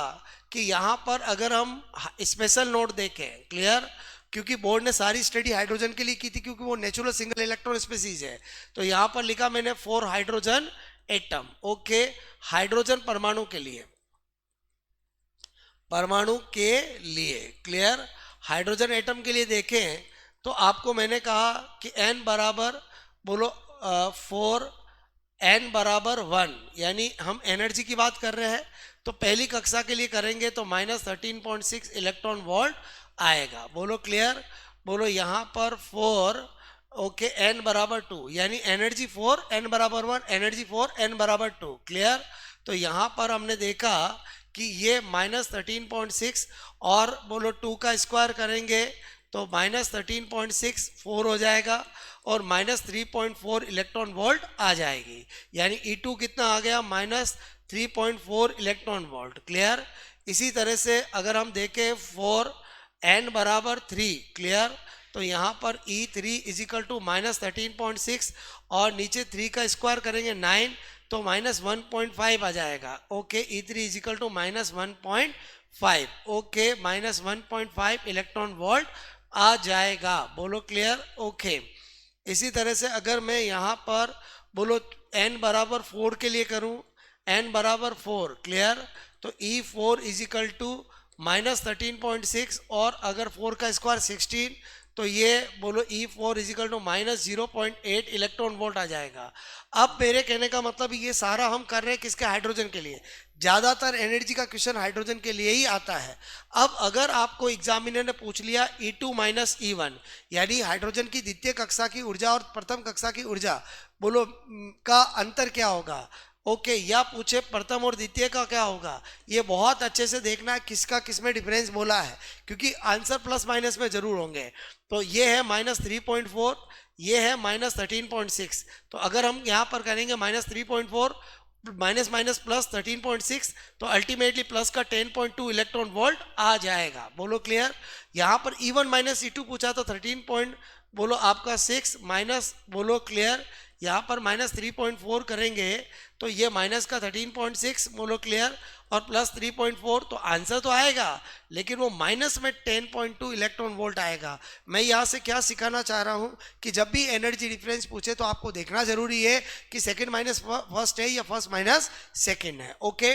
कि यहाँ पर अगर हम स्पेशल नोट देखें, क्लियर, क्योंकि बोर्ड ने सारी स्टडी हाइड्रोजन के लिए की थी क्योंकि वो नेचुरल सिंगल इलेक्ट्रॉन स्पीसीज है। तो यहाँ पर लिखा मैंने 4 हाइड्रोजन एटम। ओके, हाइड्रोजन परमाणु के लिए क्लियर, हाइड्रोजन एटम के लिए देखें तो आपको मैंने कहा कि n बराबर बोलो 4, n बराबर 1, यानी हम एनर्जी की बात कर रहे हैं। तो पहली कक्षा के लिए करेंगे तो -13.6 इलेक्ट्रॉन वोल्ट आएगा, बोलो क्लियर। बोलो यहाँ पर 4, ओके, n बराबर 2, यानी एनर्जी 4, n बराबर 1, एनर्जी 4, n बराबर 2, क्लियर। तो यहाँ पर हमने देखा कि ये -13.6 और बोलो 2 का स्क्वायर करेंगे तो -13.6 4 हो जाएगा और -3.4 इलेक्ट्रॉन वोल्ट आ जाएगी, यानी E2 कितना आ गया -3.4 इलेक्ट्रॉन वोल्ट, क्लियर। इसी तरह से अगर हम देखें 4 n बराबर 3, क्लियर, तो यहाँ पर E3 = -13.6 और नीचे 3 का स्क्वायर करेंगे 9 तो -1.5 आ जाएगा। Okay, E3 = -1.5, okay, -1.5 electron volt आ जाएगा, बोलो क्लियर। ओके, इसी तरह से अगर मैं यहाँ पर बोलो n बराबर 4 के लिए करूँ, n बराबर 4, क्लियर, तो E4 = -13.6 और अगर 4 का स्क्वायर 16 तो ये बोलो E4 = -0.8 इलेक्ट्रॉन वोल्ट आ जाएगा। अब मेरे कहने का मतलब ये सारा हम कर रहे हैं किसके, हाइड्रोजन के लिए। ज़्यादातर एनर्जी का क्वेश्चन हाइड्रोजन के लिए ही आता है। अब अगर आपको एग्जामिनर ने पूछ लिया E2 - E1 यानी हाइड्रोजन की द्वितीय कक्षा की ऊर्जा और प्रथम कक्षा की ऊर्जा बोलो का अंतर क्या होगा, ओके, या पूछे प्रथम और द्वितीय का क्या होगा, ये बहुत अच्छे से देखना है किसका किसमें डिफरेंस बोला है, क्योंकि आंसर प्लस माइनस में जरूर होंगे। तो ये है -3.4, ये है -13.6। तो अगर हम यहाँ पर करेंगे -3.4 माइनस माइनस प्लस 13.6, तो अल्टीमेटली प्लस का 10.2 इलेक्ट्रॉन वोल्ट आ जाएगा। बोलो क्लियर। यहाँ पर E1 माइनस E2 पूछा तो 13 पॉइंट बोलो आपका 6 माइनस, बोलो क्लियर। यहाँ पर -3.4 करेंगे तो ये माइनस का 13.6, बोलो क्लियर, और प्लस 3.4, तो आंसर तो आएगा लेकिन वो माइनस में 10.2 इलेक्ट्रॉन वोल्ट आएगा। मैं यहाँ से क्या सिखाना चाह रहा हूँ कि जब भी एनर्जी डिफरेंस पूछे तो आपको देखना जरूरी है कि सेकंड माइनस फर्स्ट है या फर्स्ट माइनस सेकंड है। ओके,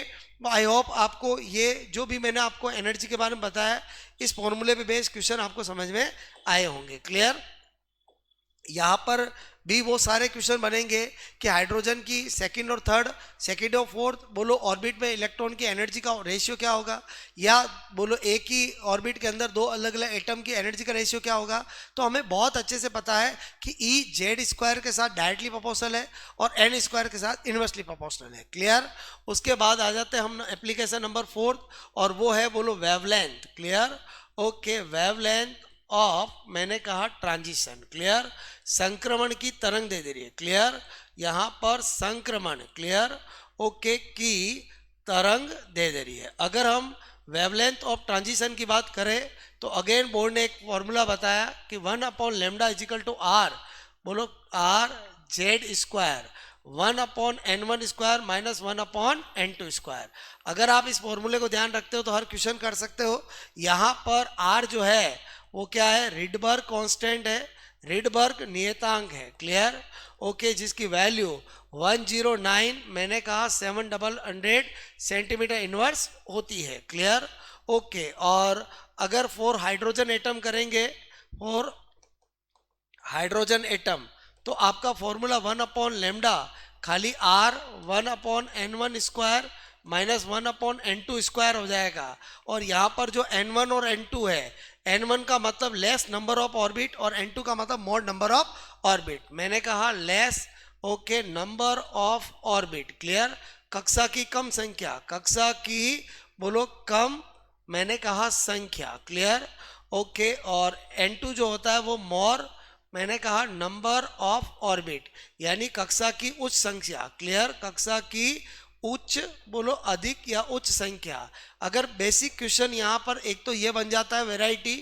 आई होप आपको ये जो भी मैंने आपको एनर्जी के बारे में बताया, इस फॉर्मूले पे बेस्ड क्वेश्चन आपको समझ में आए होंगे। क्लियर। यहाँ पर भी वो सारे क्वेश्चन बनेंगे कि हाइड्रोजन की सेकंड और थर्ड, सेकंड और फोर्थ, बोलो ऑर्बिट में इलेक्ट्रॉन की एनर्जी का रेशियो क्या होगा, या बोलो एक ही ऑर्बिट के अंदर दो अलग अलग एटम की एनर्जी का रेशियो क्या होगा। तो हमें बहुत अच्छे से पता है कि E Z² के साथ डायरेक्टली प्रोपोर्शनल है और N² के साथ इनवर्सली प्रोपोर्शनल है। क्लियर। उसके बाद आ जाते हैं हम एप्लीकेशन नंबर 4, और वो है बोलो wavelength. Clear. Okay, wavelength of, मैंने कहा ट्रांजिशन। क्लियर। संक्रमण की तरंग दे रही है। क्लियर। यहाँ पर संक्रमण, क्लियर, ओके, की तरंग दे रही है। अगर हम वेवलेंथ ऑफ ट्रांजिशन की बात करें तो अगेन बोर्ड ने एक फॉर्मूला बताया कि 1/λ = R, बोलो RZ², 1/N1² माइनस 1/N2²। अगर आप इस फॉर्मूले को ध्यान रखते हो तो हर क्वेश्चन कर सकते हो। यहाँ पर R जो है वो क्या है, रिडबर्ग कांस्टेंट है, रिडबर्ग नियतांक है। क्लियर। ओके, जिसकी वैल्यू 109, मैंने कहा 700 सेंटीमीटर इनवर्स होती है। क्लियर। ओके, और अगर 4 हाइड्रोजन एटम करेंगे, 4 हाइड्रोजन एटम, तो आपका फॉर्मूला 1/λ खाली R 1/N1² माइनस 1/N2² हो जाएगा। और यहाँ पर जो N1 और N2 है, N1 का मतलब लेस नंबर ऑफ ऑर्बिट और N2 का मतलब मोर नंबर ऑफ ऑर्बिट। मैंने कहा less, okay, number of orbit. Clear. कक्षा की कम संख्या, कक्षा की बोलो कम, मैंने कहा संख्या। क्लियर। ओके, और N2 जो होता है वो मोर, मैंने कहा नंबर ऑफ ऑर्बिट, यानी कक्षा की उच्च संख्या। क्लियर। कक्षा की उच्च, बोलो अधिक या उच्च संख्या। अगर बेसिक क्वेश्चन यहाँ पर एक तो ये बन जाता है वैरायटी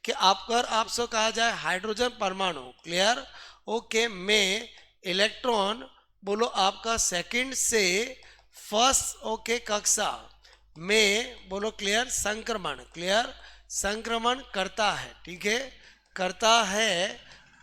कि आपसे कहा जाए हाइड्रोजन परमाणु, क्लियर, ओके, में इलेक्ट्रॉन, बोलो आपका सेकंड से फर्स्ट, ओके, कक्षा में, बोलो क्लियर, संक्रमण, क्लियर, संक्रमण करता है। ठीक है, करता है,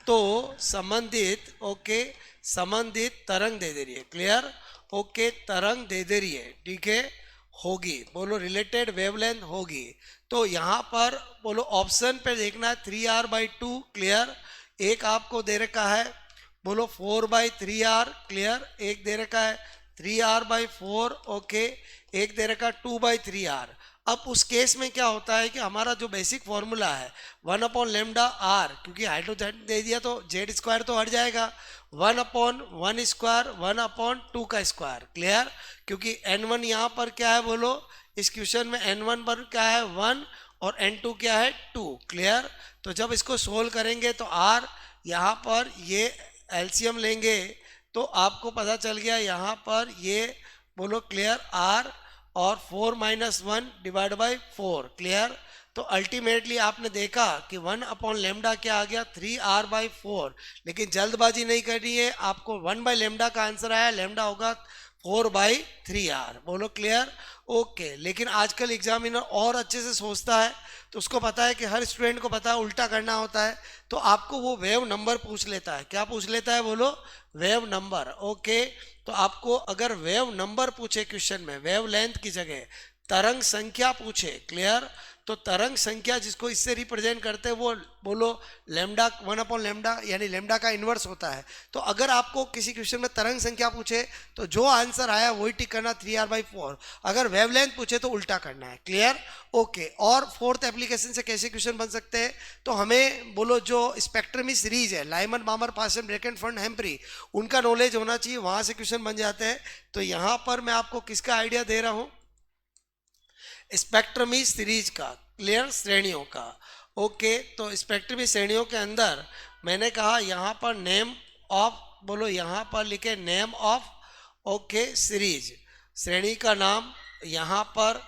तो संबंधित, ओके, संबंधित तरंग दे रही है। क्लियर। ओके, तरंग दे रही है, ठीक है, होगी, बोलो रिलेटेड वेवलेंथ होगी। तो यहाँ पर बोलो ऑप्शन पे देखना है 3R/2। क्लियर। एक आपको दे रखा है बोलो 4/3R। क्लियर। एक दे रखा है 3R/4, ओके, एक दे रखा 2/3R। अब उस केस में क्या होता है कि हमारा जो बेसिक फॉर्मूला है 1/λR, क्योंकि हाइड्रोजन दे दिया तो Z² तो हट जाएगा, 1/1², 1/2²। क्लियर। क्योंकि N1 यहाँ पर क्या है, बोलो इस क्वेश्चन में N1 पर क्या है 1 और N2 क्या है 2। क्लियर। तो जब इसको सोल्व करेंगे तो R, यहाँ पर ये एलसीएम लेंगे तो आपको पता चल गया यहाँ पर ये, बोलो क्लियर, R और 4 - 1 / 4। क्लियर। तो अल्टीमेटली आपने देखा कि 1/λ क्या आ गया 3R/4, लेकिन जल्दबाजी नहीं करनी है, आपको 1/λ का आंसर आया, लैम्डा होगा 4/3R। बोलो क्लियर। ओके, लेकिन आजकल एग्जामिनर और अच्छे से सोचता है, तो उसको पता है कि हर स्टूडेंट को पता है उल्टा करना होता है, तो आपको वो वेव नंबर पूछ लेता है। क्या पूछ लेता है, बोलो वेव नंबर। ओके, तो आपको अगर वेव नंबर पूछे क्वेश्चन में, वेव लेंथ की जगह तरंग संख्या पूछे, क्लियर, तो तरंग संख्या जिसको इससे रिप्रेजेंट करते हैं वो बोलो लैम्डा 1/λ यानी लैम्डा का इन्वर्स होता है। तो अगर आपको किसी क्वेश्चन में तरंग संख्या पूछे तो जो आंसर आया वही टिक करना 3r/4। अगर वेवलेंथ पूछे तो उल्टा करना है। क्लियर? ओके। और फोर्थ एप्लीकेशन से कैसे क्वेश्चन बन सकते हैं, तो हमें बोलो जो स्पेक्ट्रमी सीरीज है लाइमन बामर पासन ब्रेकेट फंड हेम्प्री, उनका नॉलेज होना चाहिए, वहां से क्वेश्चन बन जाते हैं। तो यहां पर मैं आपको किसका आइडिया दे रहा हूं, स्पेक्ट्रमी सीरीज का, क्लियर, श्रेणियों का। ओके, तो स्पेक्ट्रमी श्रेणियों के अंदर मैंने कहा यहां पर नेम ऑफ, बोलो यहां पर लिखे नेम ऑफ, ओके, सीरीज, श्रेणी का नाम, यहां पर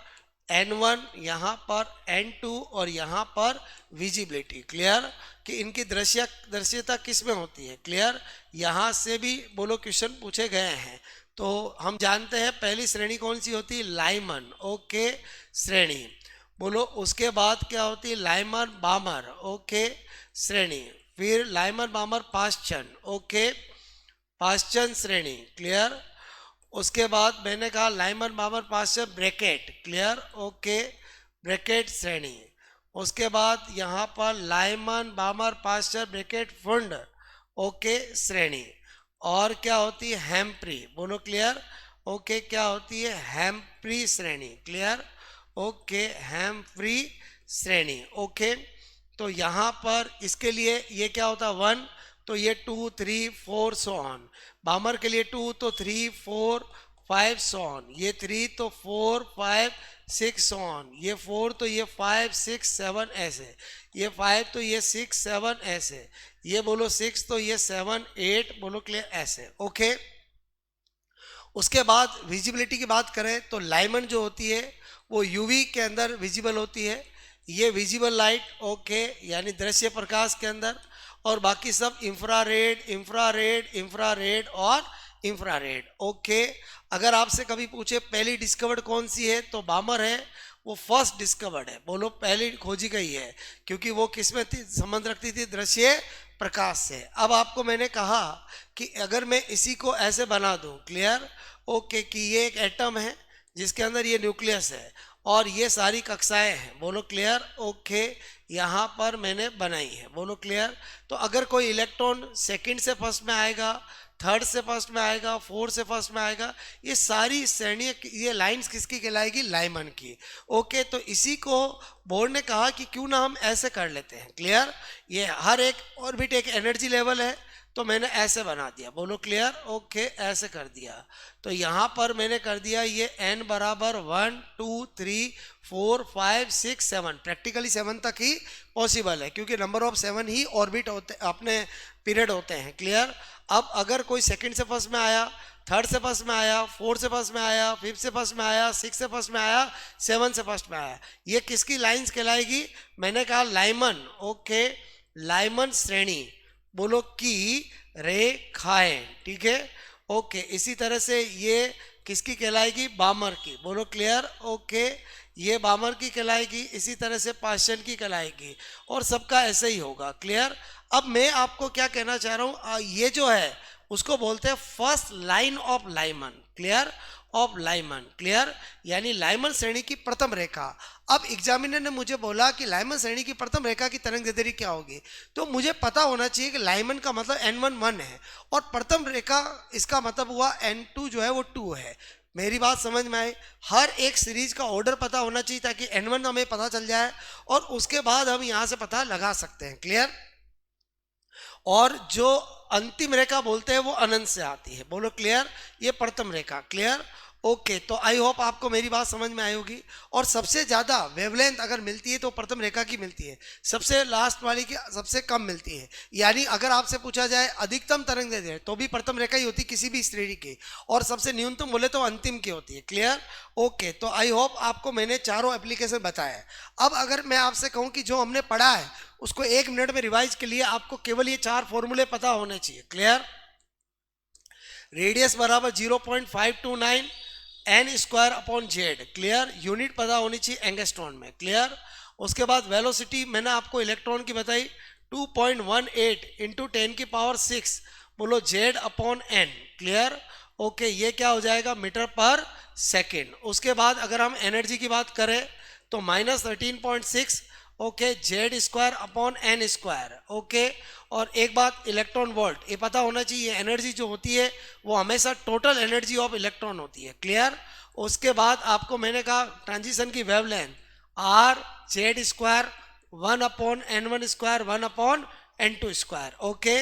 N1, यहाँ पर N2 और यहाँ पर विजिबिलिटी। क्लियर? कि इनकी दृश्यता किस में होती है। क्लियर? यहाँ से भी बोलो क्वेश्चन पूछे गए हैं। तो हम जानते हैं पहली श्रेणी कौन सी होती है, लाइमन, ओके, श्रेणी। बोलो उसके बाद क्या होती है, लाइमन बामर, ओके, श्रेणी। फिर लाइमन बामर पाश्चन, ओके, पाश्चन श्रेणी। क्लियर? उसके बाद मैंने कहा Lyman Balmer Paschen Brackett. Clear? Okay, Brackett श्रेणी। उसके बाद यहाँ पर Lyman Balmer Paschen Brackett Pfund, okay, श्रेणी। और क्या होती है, हेम्प्री। बोलो क्लियर? ओके, क्या होती है, हेम्प्री श्रेणी। क्लियर? ओके, हेम्प्री श्रेणी। ओके, तो यहाँ पर इसके लिए ये क्या होता है, 1, तो ये 2, 3, 4 सो ऑन। बामर के लिए 2 तो 3, 4, 5 सो ऑन। ये 3 तो 4, 5, 6 सो ऑन। ये 4 तो ये 5, 6, 7 ऐसे। ये 5 तो ये 6, 7 ऐसे। ये बोलो 6 तो ये 7, 8, बोलो क्लियर, ऐसे। ओके, उसके बाद विजिबिलिटी की बात करें तो लाइमन जो होती है वो यूवी के अंदर विजिबल होती है। ये विजिबल लाइट, ओके, यानी दृश्य प्रकाश के अंदर। और बाकी सब इंफ्रारेड, इंफ्रारेड, इंफ्रारेड और इंफ्रारेड। ओके, अगर आपसे कभी पूछे पहली डिस्कवर्ड कौन सी है तो बामर है, वो फर्स्ट डिस्कवर्ड है। बोलो पहली खोजी गई है, क्योंकि वो किस में थी, संबंध रखती थी दृश्य प्रकाश से। अब आपको मैंने कहा कि अगर मैं इसी को ऐसे बना दूं, क्लियर, ओके, कि ये एक एटम है जिसके अंदर ये न्यूक्लियस है और ये सारी कक्षाएं हैं। बोलो क्लियर? ओके, यहाँ पर मैंने बनाई है। बोलो क्लियर? तो अगर कोई इलेक्ट्रॉन सेकंड से फर्स्ट में आएगा, थर्ड से फर्स्ट में आएगा, फोर्थ से फर्स्ट में आएगा, ये सारी श्रेणी, ये लाइंस किसकी कहलाएगी, लाइमन की। ओके, तो इसी को बोर्ड ने कहा कि क्यों ना हम ऐसे कर लेते हैं। क्लियर? ये हर एक ऑर्बिट एक एनर्जी लेवल है, तो मैंने ऐसे बना दिया। बोलो क्लियर? ओके, ऐसे कर दिया। तो यहाँ पर मैंने कर दिया ये n बराबर 1, 2, 3, 4, 5, 6, 7, प्रैक्टिकली 7 तक ही पॉसिबल है, क्योंकि नंबर ऑफ 7 ही ऑर्बिट होते, अपने पीरियड होते हैं। क्लियर? अब अगर कोई सेकंड से फर्स्ट में आया, थर्ड से फर्स्ट में आया, फोर्थ से फर्स्ट में आया, फिफ्थ से फर्स्ट में आया, सिक्स से फर्स्ट में आया, 7 से फर्स्ट में आया, ये किसकी लाइंस कहलाएगी, मैंने कहा लाइमन। ओके, लाइमन श्रेणी, बोलो की रेखाएं। ठीक है? ओके, इसी तरह से ये किसकी कहलाएगी, बामर की। बोलो क्लियर? ओके, ये बामर की कहलाएगी, इसी तरह से पाश्चन की कहलाएगी, और सबका ऐसे ही होगा। क्लियर? अब मैं आपको क्या कहना चाह रहा हूं, ये जो है उसको बोलते हैं first line of Lyman. Clear? Of Lyman. Clear? यानी लाइमन श्रेणी की प्रथम रेखा। अब एग्जामिनर ने मुझे बोला कि लाइमन श्रेणी की प्रथम रेखा की तरंग दैर्ध्य क्या होगी, तो मुझे पता होना चाहिए कि लाइमन का मतलब N1 1 है और प्रथम रेखा इसका मतलब हुआ N2 जो है वो 2 है। मेरी बात समझ में आई? हर एक सीरीज का ऑर्डर पता होना चाहिए ताकि N1 हमें पता चल जाए और उसके बाद हम यहां से पता लगा सकते हैं। क्लियर? और जो अंतिम रेखा बोलते हैं वो अनंत से आती है। बोलो क्लियर? ये प्रथम रेखा। क्लियर? ओके, तो आई होप आपको मेरी बात समझ में आई होगी। और सबसे ज़्यादा वेवलेंथ अगर मिलती है तो प्रथम रेखा की मिलती है, सबसे लास्ट वाली की सबसे कम मिलती है। यानी अगर आपसे पूछा जाए अधिकतम तरंग दैर्ध्य तो भी प्रथम रेखा ही होती किसी भी श्रेणी की, और सबसे न्यूनतम बोले तो अंतिम की होती है। क्लियर? ओके, तो आई होप आपको मैंने चारों एप्लीकेशन बताया। अब अगर मैं आपसे कहूँ कि जो हमने पढ़ा है उसको 1 मिनट में रिवाइज के लिए आपको केवल ये 4 फॉर्मूले पता होने चाहिए। क्लियर? रेडियस बराबर 0.529 n square upon Z. Clear? Unit पता होनी चाहिए एंगस्ट्रॉन में। क्लियर? उसके बाद वेलोसिटी मैंने आपको इलेक्ट्रॉन की बताई 2.18 इंटू 10⁶, बोलो Z upon N. Clear? Okay, ये क्या हो जाएगा, मीटर पर सेकेंड। उसके बाद अगर हम एनर्जी की बात करें तो -13.6 okay Z square upon N square okay. और एक बात इलेक्ट्रॉन वोल्ट ये पता होना चाहिए, एनर्जी जो होती है वो हमेशा टोटल एनर्जी ऑफ इलेक्ट्रॉन होती है, क्लियर। उसके बाद आपको मैंने कहा ट्रांजिशन की wavelength are Z square 1/n1 square 1/n2 square okay.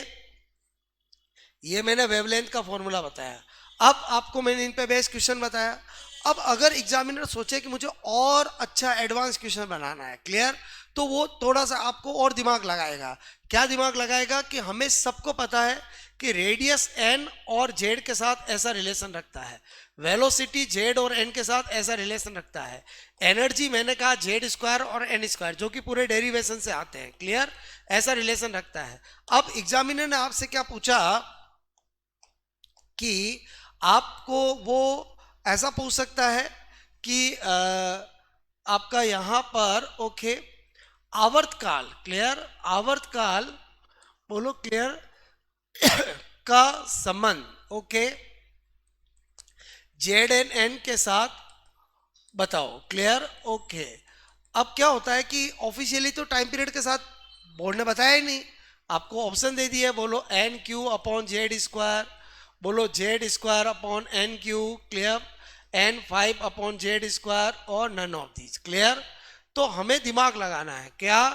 ये मैंने वेवलेंथ का फॉर्मूला बताया। अब आपको मैंने इन पे बेस्ड क्वेश्चन बताया। अब अगर एग्जामिनर सोचे कि मुझे और अच्छा एडवांस क्वेश्चन बनाना है, क्लियर, तो वो थोड़ा सा आपको और दिमाग लगाएगा। क्या दिमाग लगाएगा कि हमें सबको पता है कि रेडियस एन और जेड के साथ ऐसा रिलेशन रखता है, वेलोसिटी जेड और एन के साथ ऐसा रिलेशन रखता है, एनर्जी मैंने कहा जेड स्क्वायर और एन स्क्वायर जो कि पूरे डेरिवेशन से आते हैं, क्लियर, ऐसा रिलेशन रखता है। अब एग्जामिनर ने आपसे क्या पूछा कि आपको वो ऐसा पूछ सकता है कि आपका यहां पर ओके आवर्तकाल, क्लियर, आवर्तकाल बोलो क्लियर का संबंध ओके जेड एन एन के साथ बताओ, क्लियर ओके। अब क्या होता है कि ऑफिशियली तो टाइम पीरियड के साथ बोर्ड ने बताया ही नहीं, आपको ऑप्शन दे दिया, बोलो n Q upon Z square, बोलो z square upon N q, clear, n5 upon Z square और नन ऑफ दीज, क्लियर। तो हमें दिमाग लगाना है क्या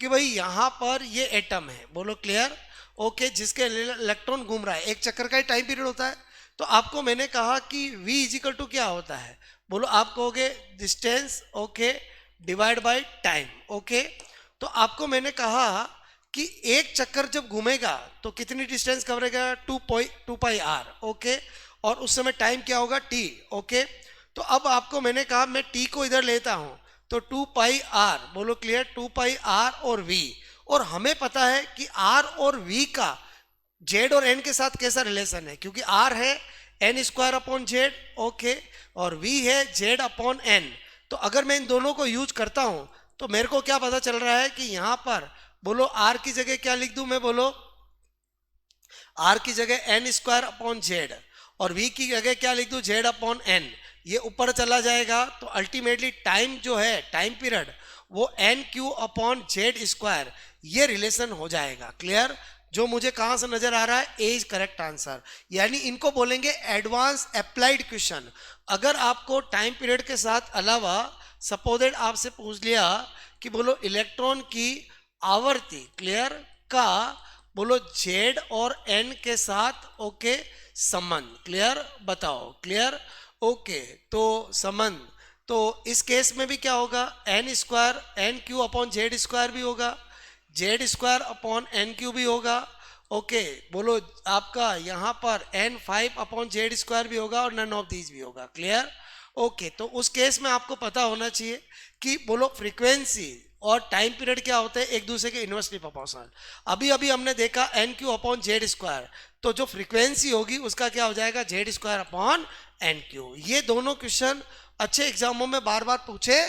कि भाई यहाँ पर ये एटम है, बोलो क्लियर ओके, जिसके इलेक्ट्रॉन घूम रहा है, एक चक्कर का ही टाइम पीरियड होता है। तो आपको मैंने कहा कि v इजिकल टू क्या होता है, बोलो आप कहोगे distance okay divide by time okay. तो आपको मैंने कहा कि एक चक्कर जब घूमेगा तो कितनी डिस्टेंस कवरेगा 2 पाई आर ओके, और उस समय टाइम क्या होगा t ओके। तो अब आपको मैंने कहा मैं t को इधर लेता हूं तो 2 पाई आर, बोलो क्लियर 2 पाई आर और v, और हमें पता है कि r और v का z और n के साथ कैसा रिलेशन है, क्योंकि r है n square upon Z okay और v है z अपॉन n। तो अगर मैं इन दोनों को यूज करता हूं तो मेरे को क्या पता चल रहा है कि यहां पर बोलो r की जगह क्या लिख दूं मैं, बोलो r की जगह n स्क्वायर अपॉन जेड और v की जगह क्या लिख दूं z अपॉन n। ये ऊपर चला जाएगा तो अल्टीमेटली टाइम जो है टाइम पीरियड वो N Q upon Z square ये रिलेशन हो जाएगा, क्लियर। जो मुझे कहां से नजर आ रहा है, ए इज करेक्ट आंसर, यानी इनको बोलेंगे एडवांस अप्लाइड क्वेश्चन। अगर आपको टाइम पीरियड के साथ अलावा सपोजेड आपसे पूछ लिया कि बोलो इलेक्ट्रॉन की आवर्ती, क्लियर, का बोलो जेड और एन के साथ ओके संबंध, क्लियर, बताओ, क्लियर ओके। तो संबंध, तो इस केस में भी क्या होगा, N square N Q upon Z square भी होगा, Z square upon N Q भी होगा ओके। बोलो आपका यहाँ पर n5 अपॉन जेड स्क्वायर भी होगा और नन ऑफ दीज भी होगा, क्लियर ओके। तो उस केस में आपको पता होना चाहिए कि बोलो फ्रीक्वेंसी और टाइम पीरियड क्या होते हैं, एक दूसरे के इन्वर्सली प्रोपोर्शनल। अभी अभी हमने देखा N Q upon Z square, तो जो फ्रीक्वेंसी होगी उसका क्या हो जाएगा, Z square upon N Q. ये दोनों क्वेश्चन अच्छे एग्जामों में बार बार पूछे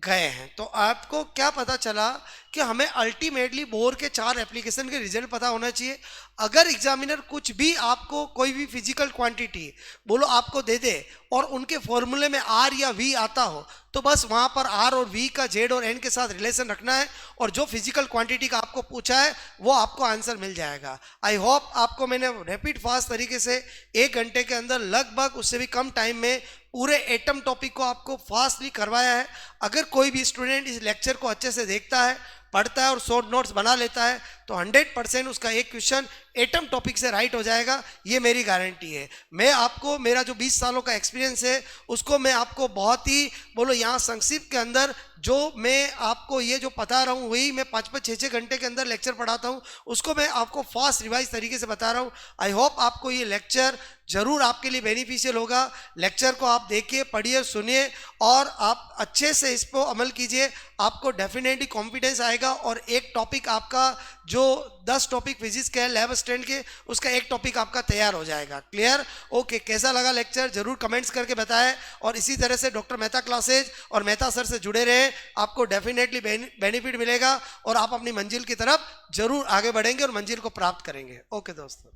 गए हैं। तो आपको क्या पता चला कि हमें अल्टीमेटली बोर्ड के 4 एप्लीकेशन के रिजल्ट पता होना चाहिए। अगर एग्जामिनर कुछ भी आपको कोई भी फिजिकल क्वांटिटी बोलो आपको दे दे और उनके फॉर्मूले में आर या वी आता हो तो बस वहां पर आर और वी का जेड और एन के साथ रिलेशन रखना है और जो फिजिकल क्वांटिटी का आपको पूछा है वो आपको आंसर मिल जाएगा। आई होप आपको मैंने रैपिड फास्ट तरीके से 1 घंटे के अंदर लगभग उससे भी कम टाइम में पूरे एटम टॉपिक को आपको फास्टली करवाया है। अगर कोई भी स्टूडेंट इस लेक्चर को अच्छे से देखता है, पढ़ता है और शॉर्ट नोट्स बना लेता है तो 100% उसका एक क्वेश्चन एटम टॉपिक से राइट हो जाएगा, ये मेरी गारंटी है। मैं आपको मेरा जो 20 सालों का एक्सपीरियंस है उसको मैं आपको बहुत ही बोलो यहाँ संक्षिप्त के अंदर जो मैं आपको ये जो बता रहा हूँ वही मैं 5-5, 6-6 घंटे के अंदर लेक्चर पढ़ाता हूँ, उसको मैं आपको फास्ट रिवाइज तरीके से बता रहा हूँ। आई होप आपको ये लेक्चर जरूर आपके लिए बेनिफिशियल होगा। लेक्चर को आप देखिए, पढ़िए, सुनिए और आप अच्छे से इस पर अमल कीजिए, आपको डेफिनेटली कॉन्फिडेंस आएगा और एक टॉपिक आपका जो 10 टॉपिक फिजिक्स के लैब असिस्टेंट के उसका एक टॉपिक आपका तैयार हो जाएगा, क्लियर ओके। कैसा लगा लेक्चर जरूर कमेंट्स करके बताएं और इसी तरह से डॉक्टर मेहता क्लासेज और मेहता सर से जुड़े रहें, आपको डेफिनेटली बेनिफिट मिलेगा और आप अपनी मंजिल की तरफ जरूर आगे बढ़ेंगे और मंजिल को प्राप्त करेंगे। ओके दोस्तों।